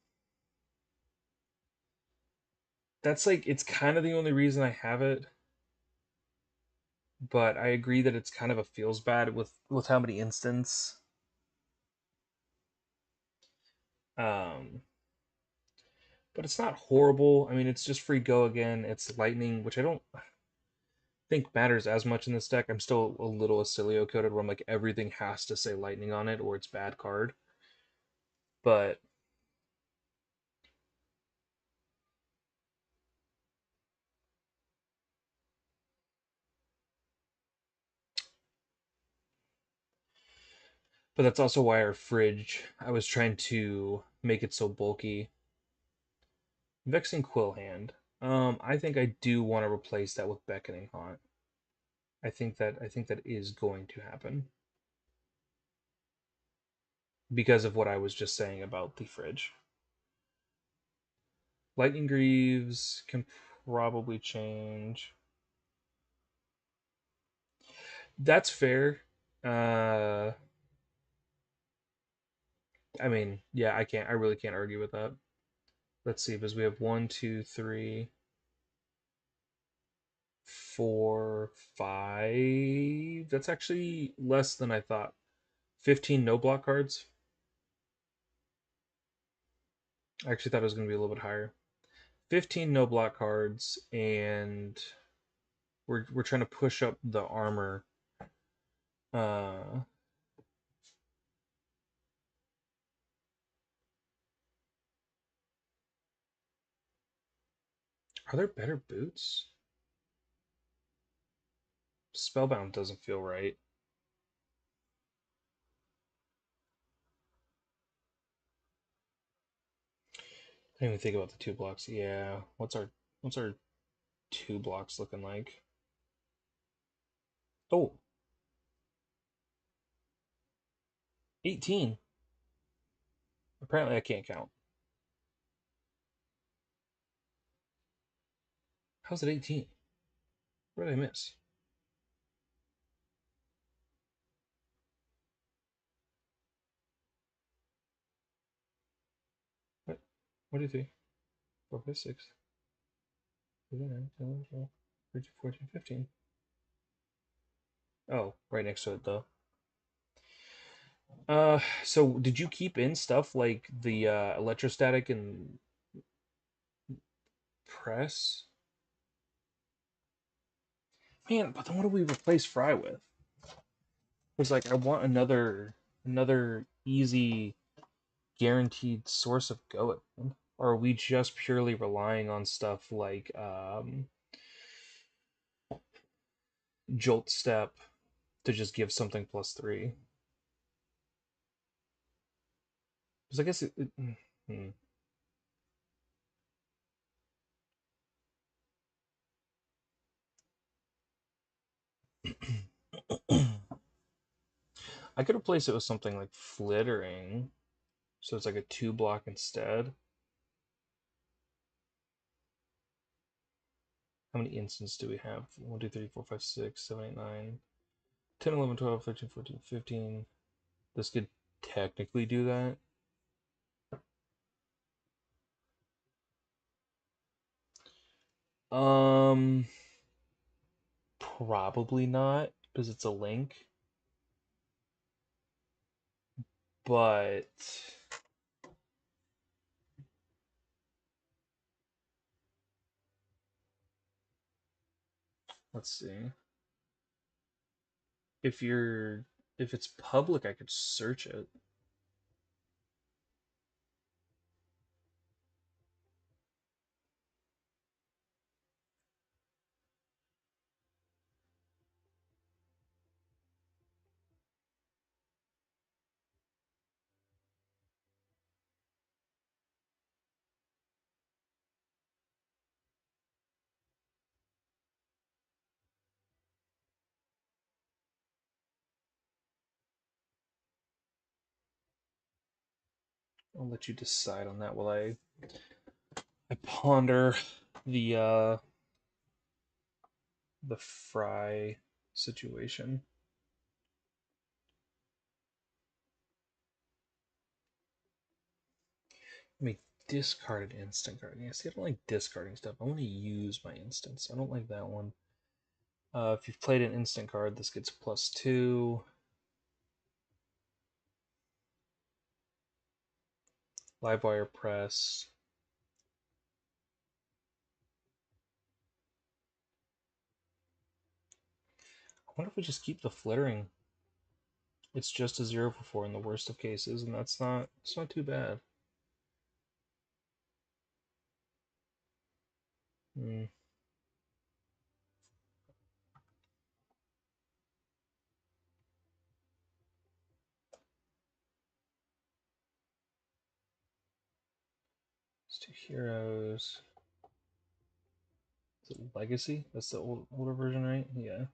that's like, it's kind of the only reason I have it. But I agree that it's kind of a feels bad with how many instants. Um, but it's not horrible. I mean, it's just free go again. It's lightning, which I don't think matters as much in this deck. I'm still a little Acilio coded where I'm like everything has to say lightning on it or it's bad card. But that's also why our fridge, I was trying to make it so bulky. Vexing Quill Hand. I think I do want to replace that with Beckoning Haunt. I think that is going to happen because of what I was just saying about the fridge. Lightning Greaves can probably change. That's fair. Uh, I mean, yeah, I can't. I really can't argue with that. Let's see, because we have 1, 2, 3, 4, 5. That's actually less than I thought. 15 no block cards. I actually thought it was going to be a little bit higher. 15 no block cards, and we're trying to push up the armor. Uh, are there better boots? Spellbound doesn't feel right. I didn't even think about the 2 blocks. Yeah, what's our 2 blocks looking like? Oh, 18. Apparently I can't count. How's it 18? What did I miss? What? 1, 2, 3, 4, 5, 6, 7, 8, 9, 10, 11, 12, 13, 14, 15. Oh, right next to it though. So did you keep in stuff like the electrostatic and press? Man, but then what do we replace Fry with? It's like I want another easy guaranteed source of go again. Or are we just purely relying on stuff like Jolt Step to just give something +3? Because I guess hmm. I could replace it with something like Flittering, so it's like a 2 block instead. How many instants do we have? 1, 2, 3, 4, 5, 6, 7, 8, 9, 10, 11, 12, 13, 14, 15. This could technically do that. Um, Probably not because it's a link, but let's see. If you're if it's public, I could search it. I'll let you decide on that while I ponder the the Fry situation. I mean, discarded instant card. Yeah, see, I don't like discarding stuff. I want to use my instants. I don't like that one. If you've played an instant card, this gets +2. Livewire press. I wonder if we just keep the flittering. It's just a 0 for 4 in the worst of cases, and it's not too bad. Hmm. Let's do heroes. Is it Legacy? That's the older version, right? Yeah.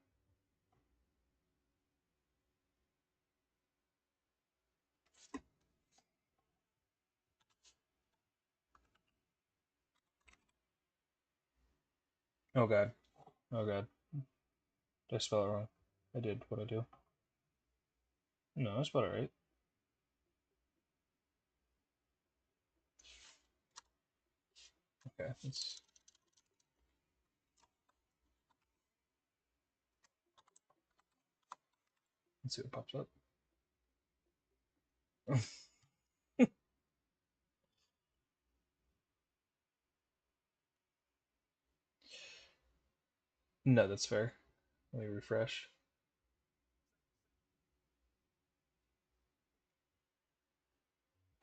Oh god. Oh god. Did I spell it wrong? I did. What I do? No, I spelled it right. Okay, let's see what pops up. No, that's fair. Let me refresh.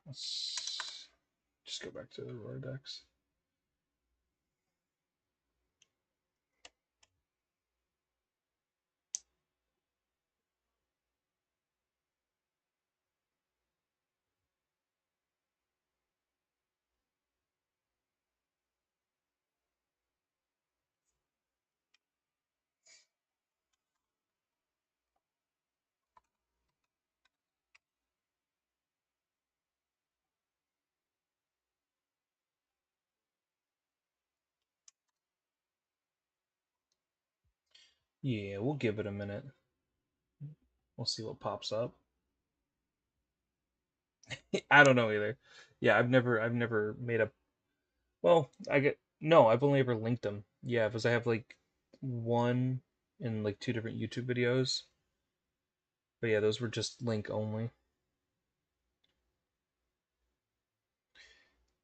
Let's just go back to the Aurora decks. Yeah, we'll give it a minute. We'll see what pops up. I don't know either. Yeah, I've never made a. Well, I get no. I've only ever linked them. Yeah, because I have like one in like 2 different YouTube videos. But yeah, those were just link only.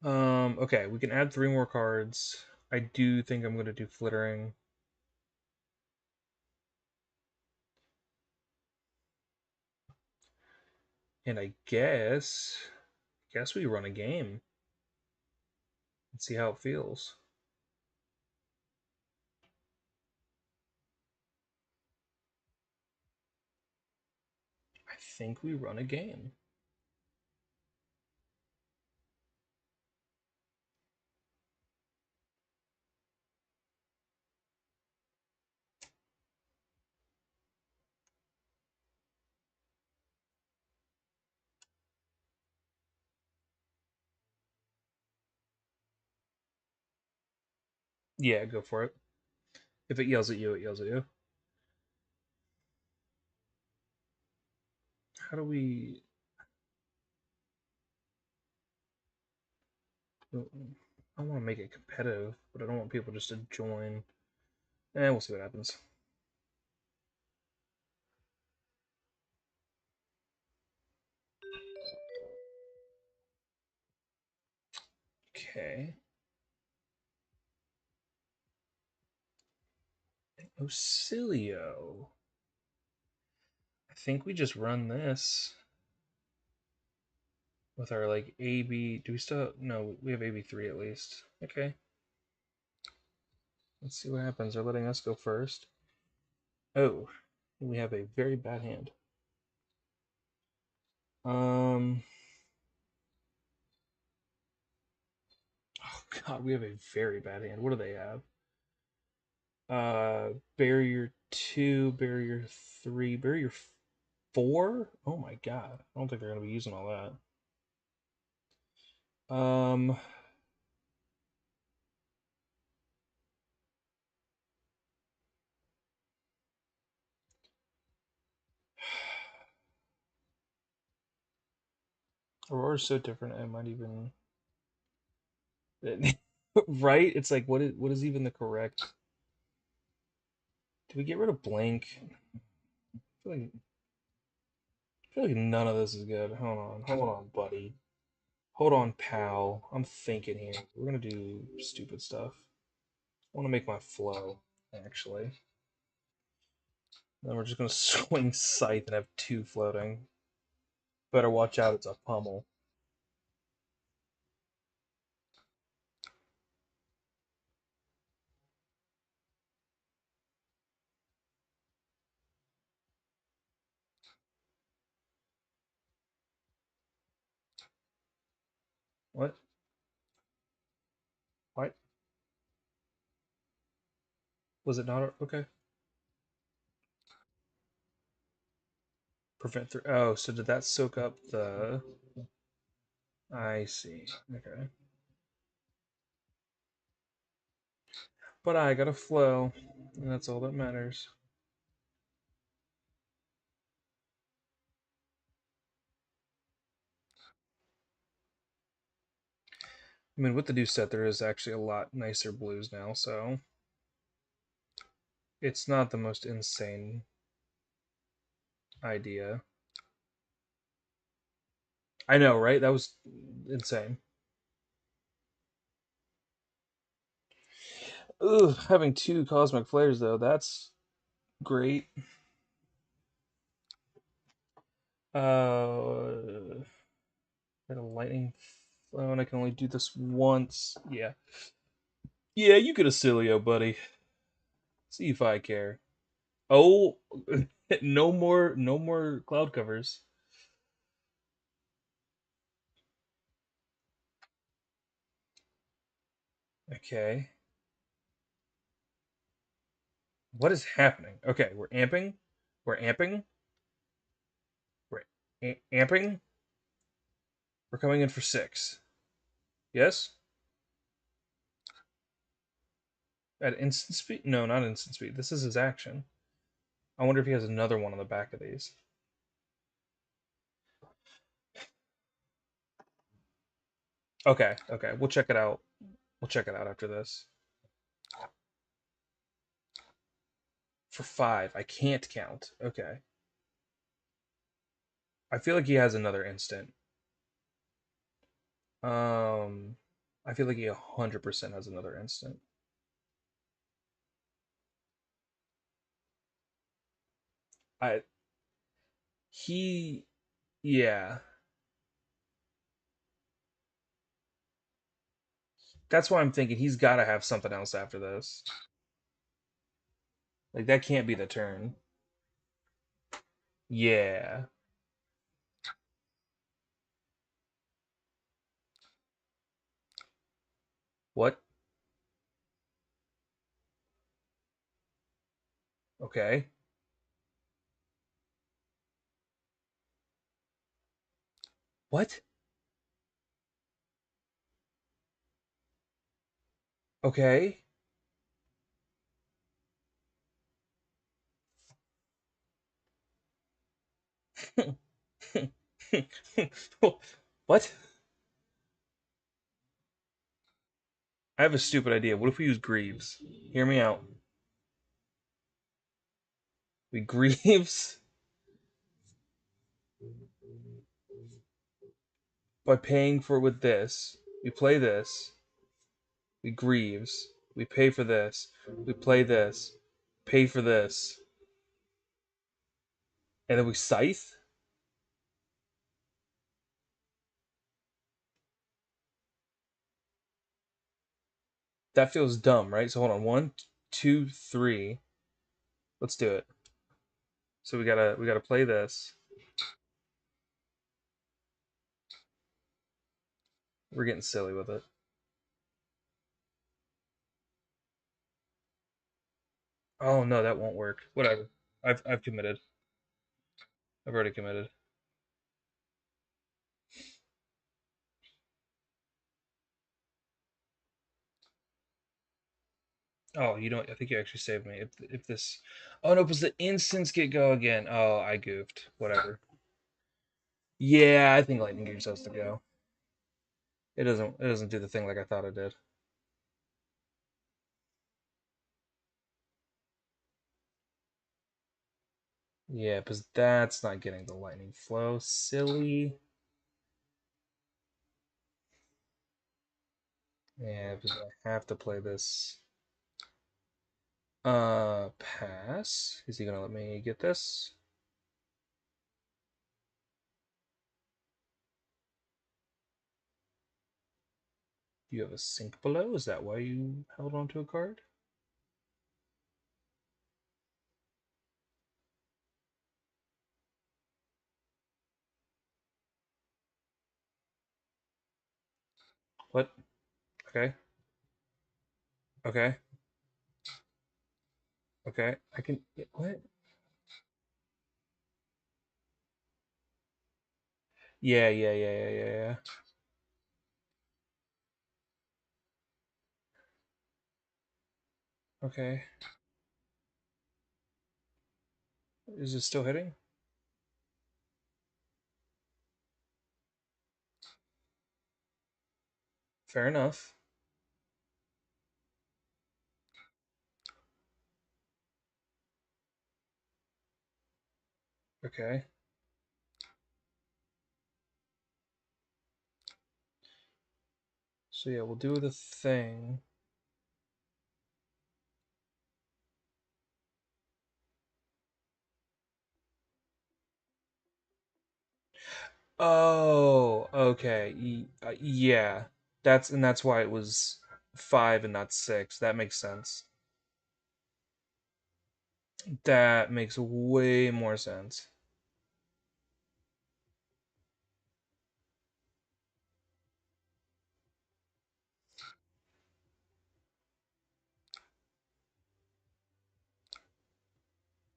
Okay, we can add 3 more cards. I do think I'm gonna do flittering. And I guess we run a game and see how it feels. I think we run a game. Yeah, go for it. If it yells at you, it yells at you. How do we? I want to make it competitive, but I don't want people just to join. We'll see what happens. Okay. Ocilio. I think we just run this with our like AB. Do we still? No, we have AB3 at least. Okay. Let's see what happens. They're letting us go first. Oh, we have a very bad hand. Um. Oh God, we have a very bad hand. What do they have? Barrier 2, barrier 3, barrier 4. Oh my God, I don't think they're gonna be using all that. Um. Aurora's so different. I might even. Right? It's like what is even the correct? Do we get rid of blank? I feel like none of this is good. Hold on, buddy. Hold on, pal. I'm thinking here. We're gonna do stupid stuff. I want to make my flow, actually. Then we're just gonna swing scythe and have two floating. Better watch out, it's a pummel. What? What? Was it not? Okay. Prevent through. Oh, so did that soak up the. I see. Okay. But I got a flow, and that's all that matters. I mean, with the new set, there is actually a lot nicer blues now, so it's not the most insane idea. I know, right? That was insane. Ugh, having two cosmic flares though, that's great. Got a lightning flow, and I can only do this once. Yeah, yeah, you get a Cilio, buddy. See if I care. Oh, no more cloud covers. Okay, what is happening? Okay, we're amping. We're amping. We're amping. We're coming in for 6. Yes? At instant speed? No, not instant speed. This is his action. I wonder if he has another one on the back of these. Okay, okay. We'll check it out. We'll check it out after this. For 5. I can't count. Okay. I feel like he has another instant. Um I feel like he 100% has another instant. I he Yeah. That's why I'm thinking he's got to have something else after this. Like that can't be the turn. Yeah. What? Okay. What? Okay. What? I have a stupid idea. What if we use Greaves? Hear me out. We Greaves by paying for it with this. We play this. We Greaves. We pay for this. We play this. Pay for this. And then we Scythe? That feels dumb, right? So hold on. One, two, three. Let's do it. So we gotta play this. We're getting silly with it. Oh no, that won't work. Whatever. I've committed. I've already committed. Oh, you don't. I think you actually saved me. If this. Oh no, because the instants get go again. Oh, I goofed. Whatever. Yeah, I think lightning gears has to go. It doesn't. It doesn't do the thing like I thought it did. Yeah, because that's not getting the lightning flow. Silly. Yeah, because I have to play this. Pass. Is he gonna let me get this? Do you have a sink below? Is that why you held on to a card? What? Okay. Okay. Okay. I can. What? Yeah. Yeah. Yeah. Yeah. Yeah. Yeah. Okay. Is it still hitting? Fair enough. Okay. So yeah, we'll do the thing. Oh, okay. Yeah. That's why it was five and not six. That makes sense. That makes way more sense.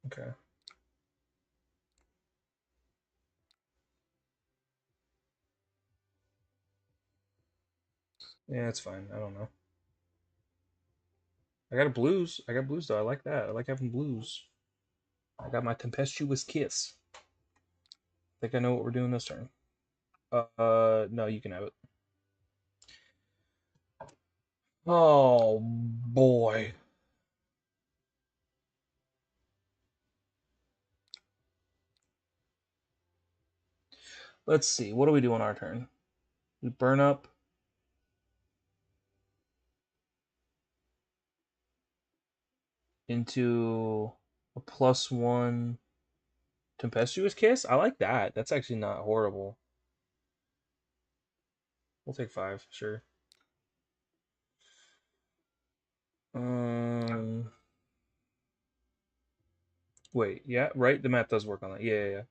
Okay. Yeah, it's fine. I don't know. I got a blues. I got blues though. I like that. I like having blues. I got my tempestuous kiss. I think I know what we're doing this turn. No, you can have it. Oh boy. Let's see. What do we do on our turn? We burn up into a +1 Tempestuous Kiss? I like that. That's actually not horrible. We'll take 5, sure. Um, Wait, yeah, right. The math does work on that. Yeah, yeah, yeah.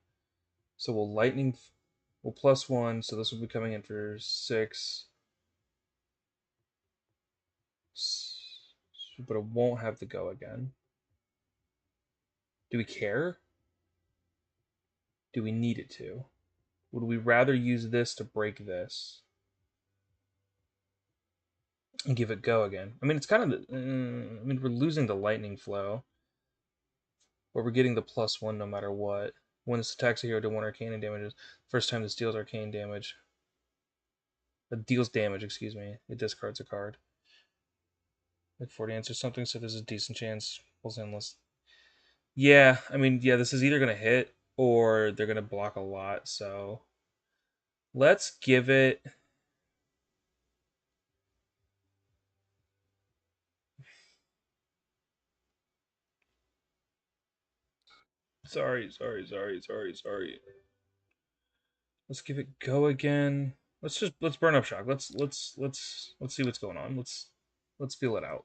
So we'll lightning, we'll +1. So this will be coming in for 6, but it won't have to go again. Do we care? Do we need it to? Would we rather use this to break this and give it go again? I mean, it's kind of. I mean, we're losing the lightning flow, but we're getting the +1 no matter what. When this attacks a hero to 1 arcane damages, first time this deals arcane damage. It deals damage, excuse me. It discards a card. Like 40 answers something, so there's a decent chance pulls endless. Yeah, I mean, yeah, this is either gonna hit or they're gonna block a lot, so let's give it. Sorry. Let's give it go again. Let's burn up shock. Let's see what's going on. Let's feel it out.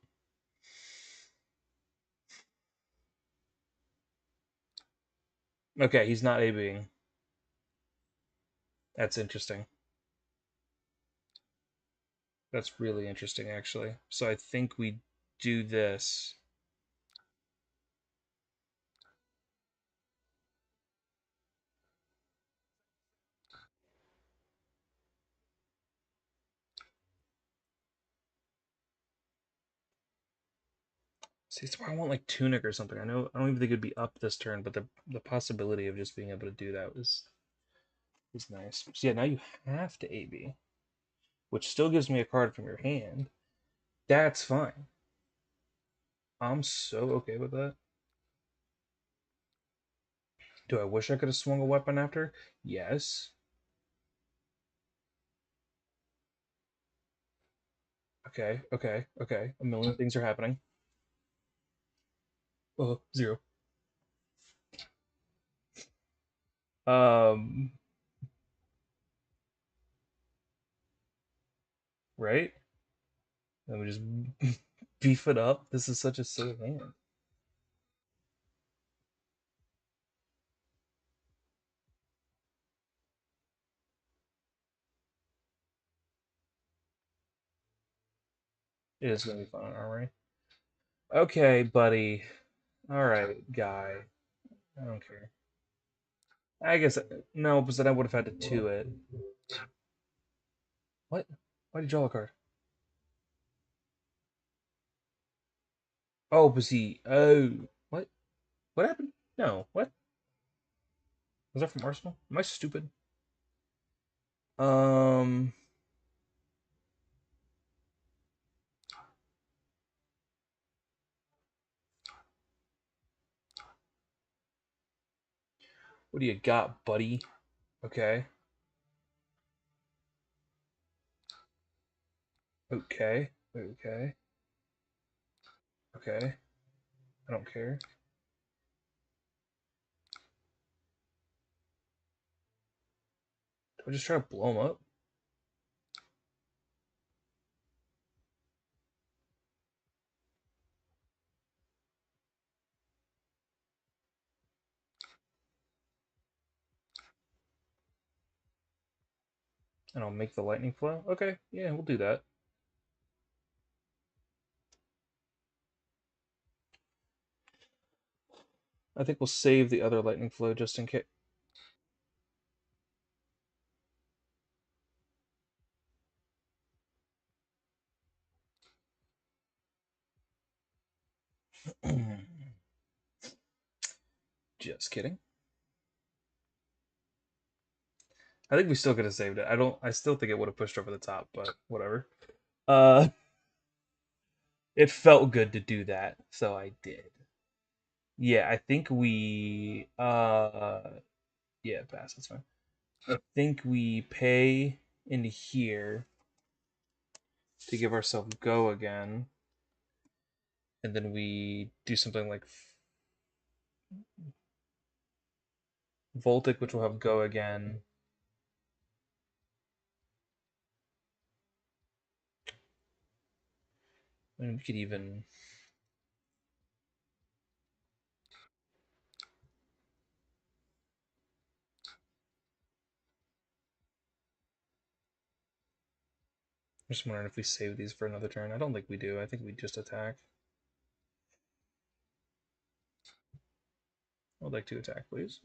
Okay, he's not ABing. That's interesting. That's really interesting, actually. So I think we do this. See, it's why I want like Tunic or something. I don't even think it'd be up this turn, but the possibility of just being able to do that was nice. So yeah, now you have to AB, which still gives me a card from your hand. That's fine. I'm so okay with that. Do I wish I could have swung a weapon after? Yes. Okay. A million things are happening. Oh, 0. Um, right? Let me just beef it up. This is such a silly hand. It is gonna be fun on Armory. Okay, buddy. All right, guy. I don't care. I guess no, because then I would have had to two it. What? Why did you draw a card? Oh, was he? Oh, what? What happened? No, what? Was that from Arsenal? Am I stupid? Um, what do you got, buddy? Okay, okay. Okay. I don't care. Do I just try to blow him up? And I'll make the lightning flow? Okay, yeah, we'll do that. I think we'll save the other lightning flow just in case. Just kidding. I think we still could have saved it. I still think it would have pushed over the top, but whatever. Uh it felt good to do that, so I did. Yeah, I think we yeah, pass, that's fine. I think we pay into here to give ourselves go again. And then we do something like Voltic, which will have go again. I mean, we could even. I'm just wondering if we save these for another turn. I don't think we do. I think we just attack. I would like to attack, please.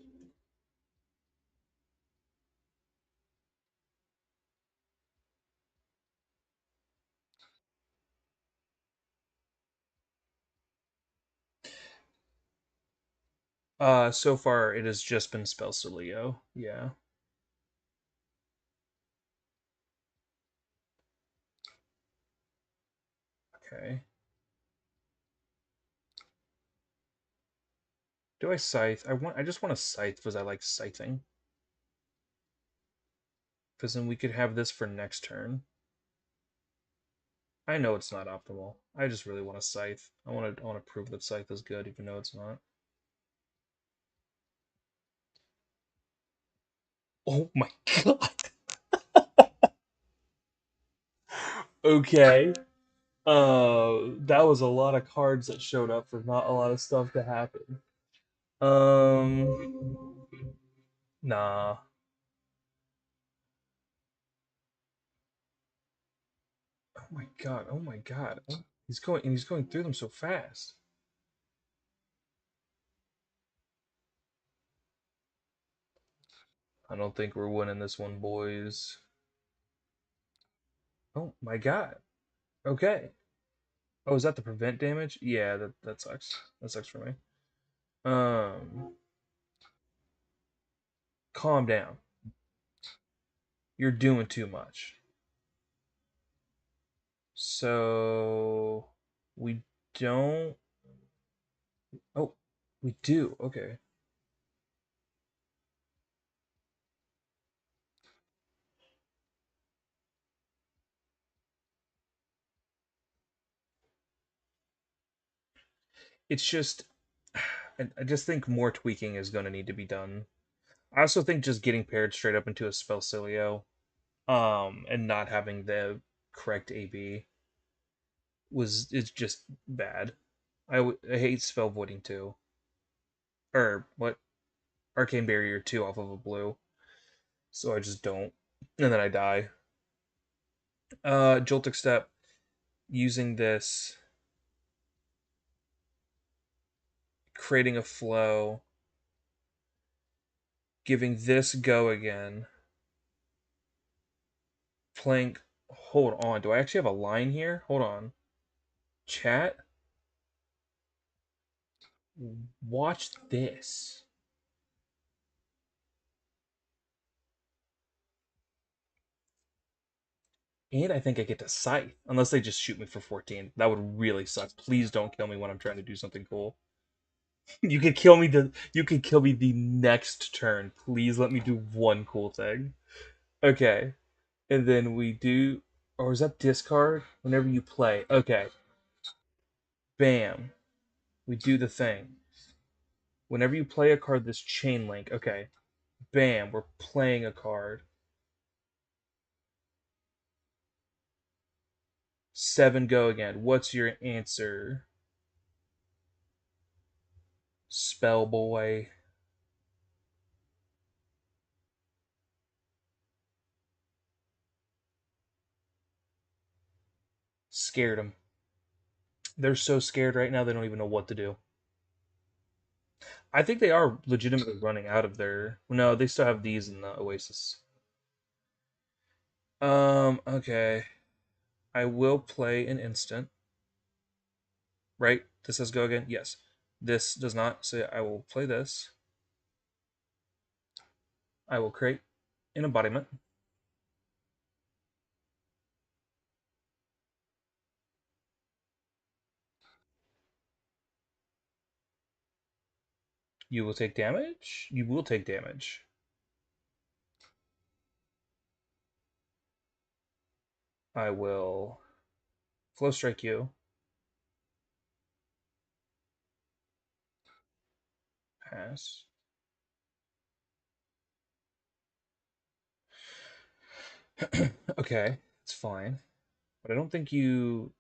So far it has just been Spell Solio. Yeah. Okay. Do I scythe? I just want to scythe because I like scything. Because then we could have this for next turn. I know it's not optimal. I just really want to scythe. I want to prove that scythe is good, even though it's not. Oh my god. Okay. That was a lot of cards that showed up for not a lot of stuff to happen. Nah. Oh my god. Oh my god. He's going through them so fast. I don't think we're winning this one, boys. Oh my god. Okay. Oh, is that the prevent damage? Yeah, that sucks. That sucks for me. Um, calm down. You're doing too much. So we don't. Oh, we do. Okay. It's just, I just think more tweaking is going to need to be done. I also think just getting paired straight up into a Spellcilio, and not having the correct AB was is just bad. I hate spell voiding too, or what Arcane Barrier 2 off of a blue, so I just don't, and then I die. Joltic Step, using this, creating a flow, giving this go again, playing. Hold on, do I actually have a line here? Hold on. Chat, watch this. And I think I get to scythe, unless they just shoot me for 14. That would really suck. Please don't kill me when I'm trying to do something cool. You could kill me the next turn. Please let me do one cool thing. Okay. And then we do, or is that discard? Whenever you play. Okay. Bam. We do the thing. Whenever you play a card this chain link, okay. Bam, we're playing a card. 7 go again. What's your answer? Spell boy. Scared them. They're so scared right now they don't even know what to do. I think they are legitimately running out of their. No, they still have these in the Oasis. Okay. I will play an instant. Right? This says go again? Yes. This does not, so I will play this. I will create an embodiment. You will take damage? You will take damage. I will flow strike you. Pass. Okay, it's fine. But I don't think you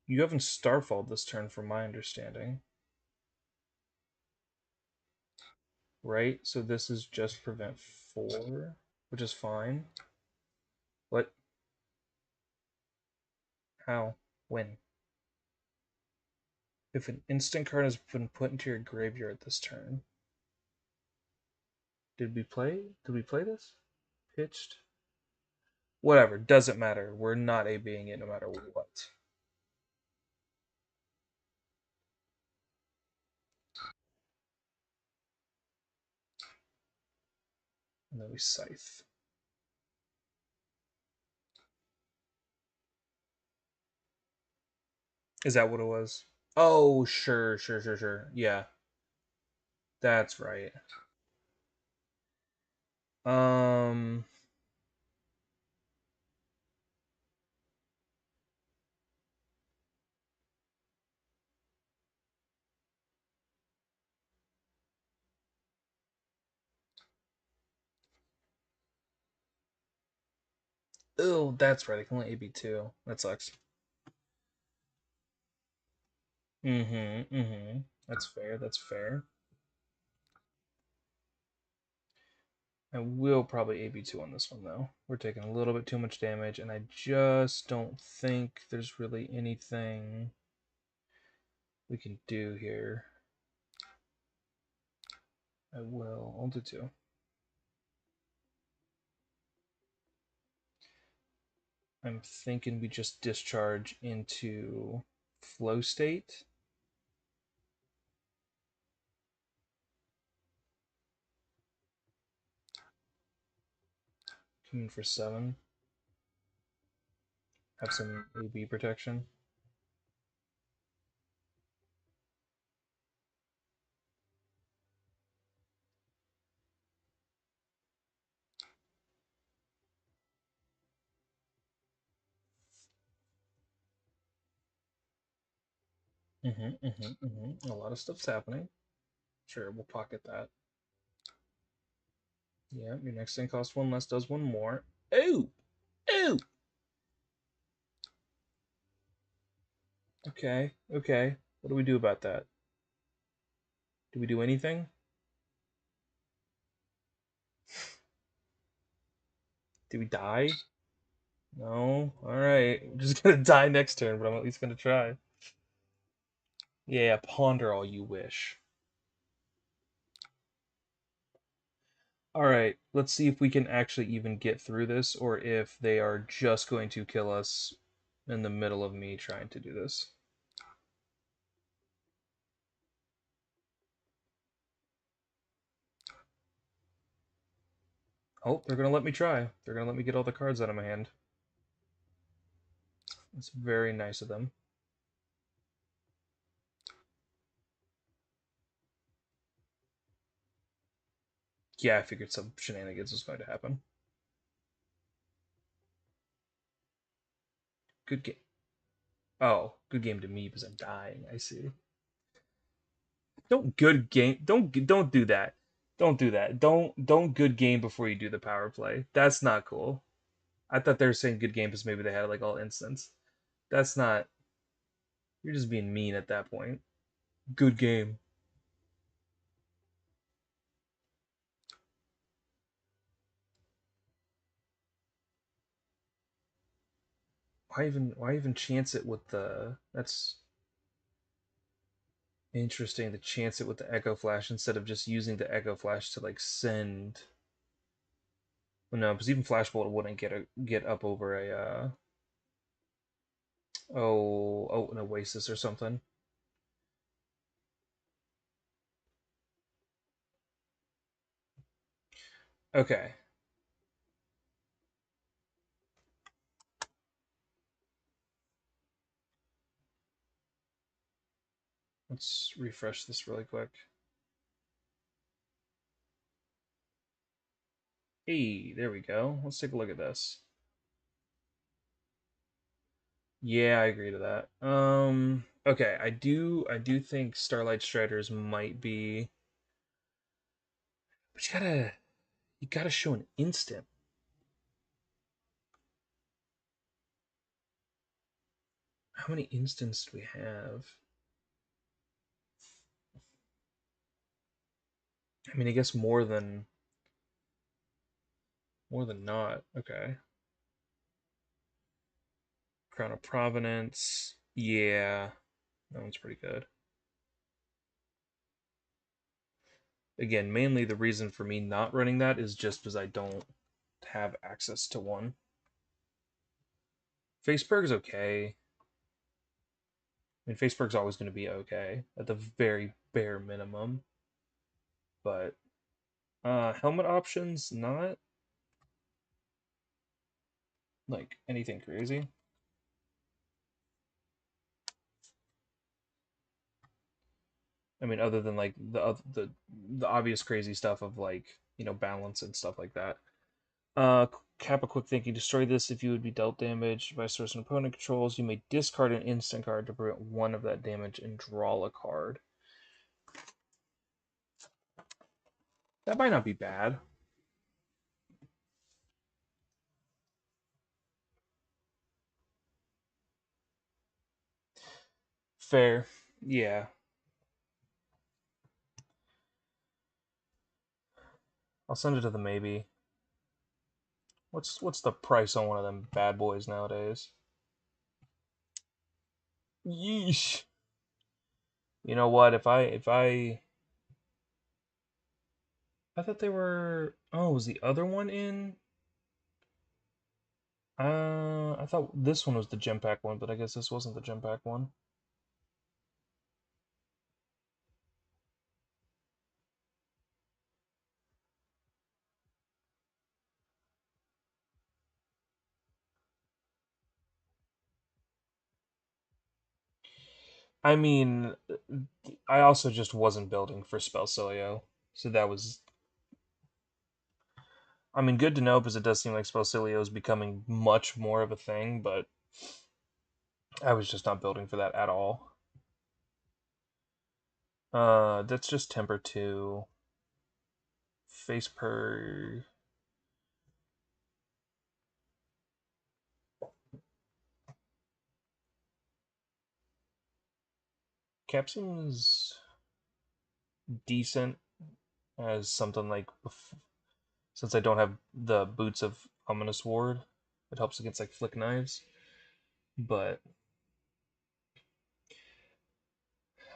haven't Starfalled this turn from my understanding. Right? So this is just prevent 4, which is fine. What? How? When? If an instant card has been put into your graveyard this turn. Did we play this? Pitched? Whatever, doesn't matter. We're not ABing it no matter what. And then we scythe. Is that what it was? Oh, sure. Yeah, that's right. Um, oh, that's right. I can only AB2. That sucks. Mm-hmm. That's fair. That's fair. I will probably AB2 on this one, though. We're taking a little bit too much damage, and I just don't think there's really anything we can do here. I'll do 2. I'm thinking we just discharge into flow state. Come in for 7. Have some AB protection. A lot of stuff's happening. Sure, we'll pocket that. Yeah, your next thing costs 1 less, does 1 more. Ooh! Ooh! Okay. What do we do about that? Do we do anything? Do we die? No? Alright. We're just gonna die next turn, but I'm at least gonna try. Yeah, ponder all you wish. Alright, let's see if we can actually even get through this, or if they are just going to kill us in the middle of me trying to do this. Oh, they're gonna let me try. They're gonna let me get all the cards out of my hand. It's very nice of them. Yeah, I figured some shenanigans was going to happen. Good game. Oh, good game to me because I'm dying. I see. Don't good game. Don't do that. Don't do that. Don't good game before you do the power play. That's not cool. I thought they were saying good game because maybe they had like all instants. That's not. You're just being mean at that point. Good game. Why even chance it with the that's interesting to chance it with the Echo Flash instead of just using the Echo Flash to like send. Well, no, because even Flashbolt wouldn't get up over a an Oasis or something. Okay, let's refresh this really quick. Hey, there we go. Let's take a look at this. Yeah, I agree to that. Okay, I do think Starlight Striders might be, but you gotta show an instant. How many instants do we have? I mean, I guess more than not. Okay. Crown of Provenance. Yeah, that one's pretty good. Again, mainly the reason for me not running that is just because I don't have access to one. Faceberg's okay. I mean, Faceberg's always going to be okay at the very bare minimum. But helmet options, not like anything crazy. I mean, other than like the obvious crazy stuff of like balance and stuff like that. Kappa quick thinking. Destroy this if you would be dealt damage by certain opponent controls. You may discard an instant card to prevent one of that damage and draw a card. That might not be bad. Fair. Yeah. I'll send it to the maybe. What's the price on one of them bad boys nowadays? Yeesh. You know what? I thought they were. Oh, was the other one in? I thought this one was the gem pack one, but I guess this wasn't the gem pack one. I mean, I also just wasn't building for Spellcilio, so that was. I mean, good to know because it does seem like Spellcilio is becoming much more of a thing, but I was just not building for that at all. That's just Temper 2. Face per. Capsule is decent as something like. Since I don't have the Boots of Ominous Ward, it helps against like Flick Knives. But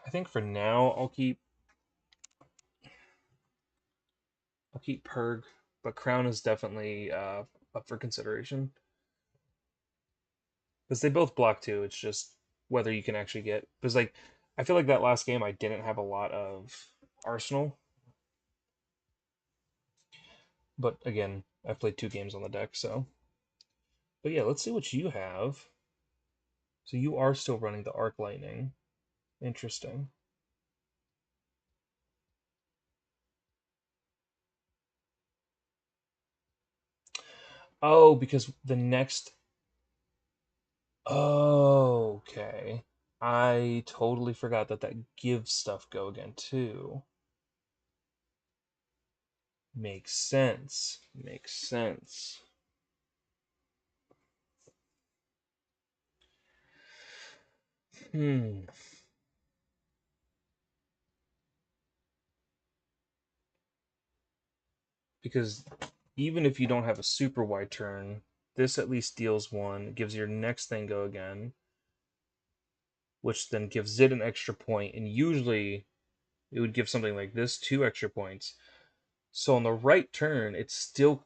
I think for now I'll keep Purg, but Crown is definitely up for consideration because they both block too. It's just whether you can actually get because like I feel like that last game I didn't have a lot of Arsenal, but again I played 2 games on the deck, so. But yeah, let's see what you have. So you are still running the Arc Lightning. Interesting. Oh, because the next. Oh, okay. I totally forgot that gives stuff go again too. Makes sense. Makes sense. Hmm. Because even if you don't have a super wide turn, this at least deals one, gives your next thing go again, which then gives it an extra point, and usually it would give something like this 2 extra points. So on the right turn, it's still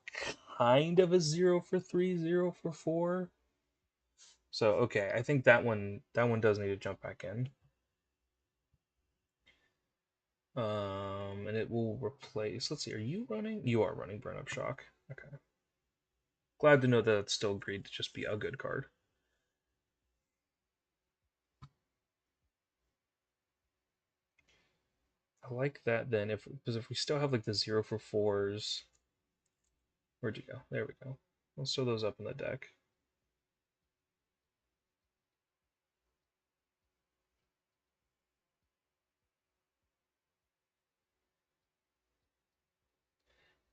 kind of a 0 for 3, 0 for 4. So okay, I think that one does need to jump back in. And it will replace. Let's see, are you running? You are running Burn Up Shock. Okay. Glad to know that it's still agreed to just be a good card. I like that then, if we still have like the 0 for 4s. Where'd you go? There we go. Let's throw those up in the deck.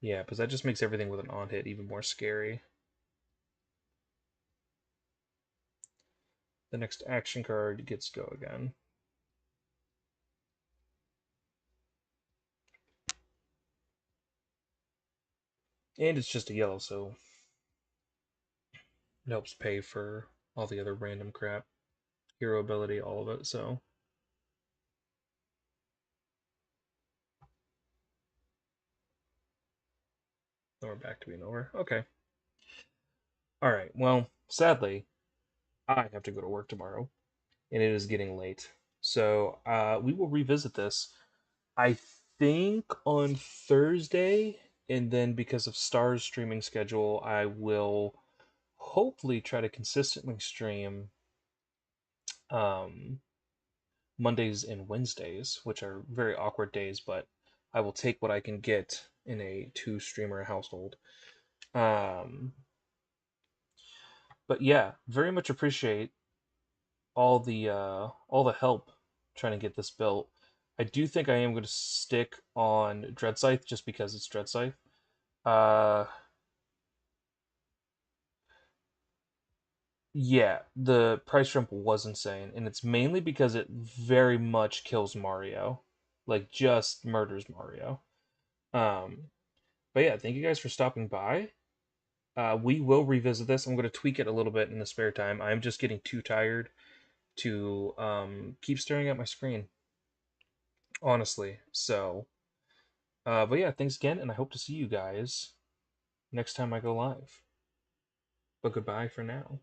Yeah, because that just makes everything with an on hit even more scary. the next action card gets go again. And it's just a yellow, so it helps pay for all the other random crap. Hero ability, all of it, so. Then we're back to being over. Okay. Alright, well, sadly, I have to go to work tomorrow, and it is getting late. So we will revisit this, I think, on Thursday, and then because of Star's streaming schedule, I will hopefully try to consistently stream um, Mondays and Wednesdays, which are very awkward days, but I will take what I can get in a two streamer household. Um, but yeah, very much appreciate all the help trying to get this built. I do think I am going to stick on Dread Scythe just because it's Dread Scythe. Uh, yeah, the price jump was insane, and it's mainly because it very much kills Mario, like just murders Mario. Um, but yeah, thank you guys for stopping by. We will revisit this. I'm going to tweak it a little bit in the spare time. I'm just getting too tired to keep staring at my screen, honestly. So, but yeah, thanks again, and I hope to see you guys next time I go live. But goodbye for now.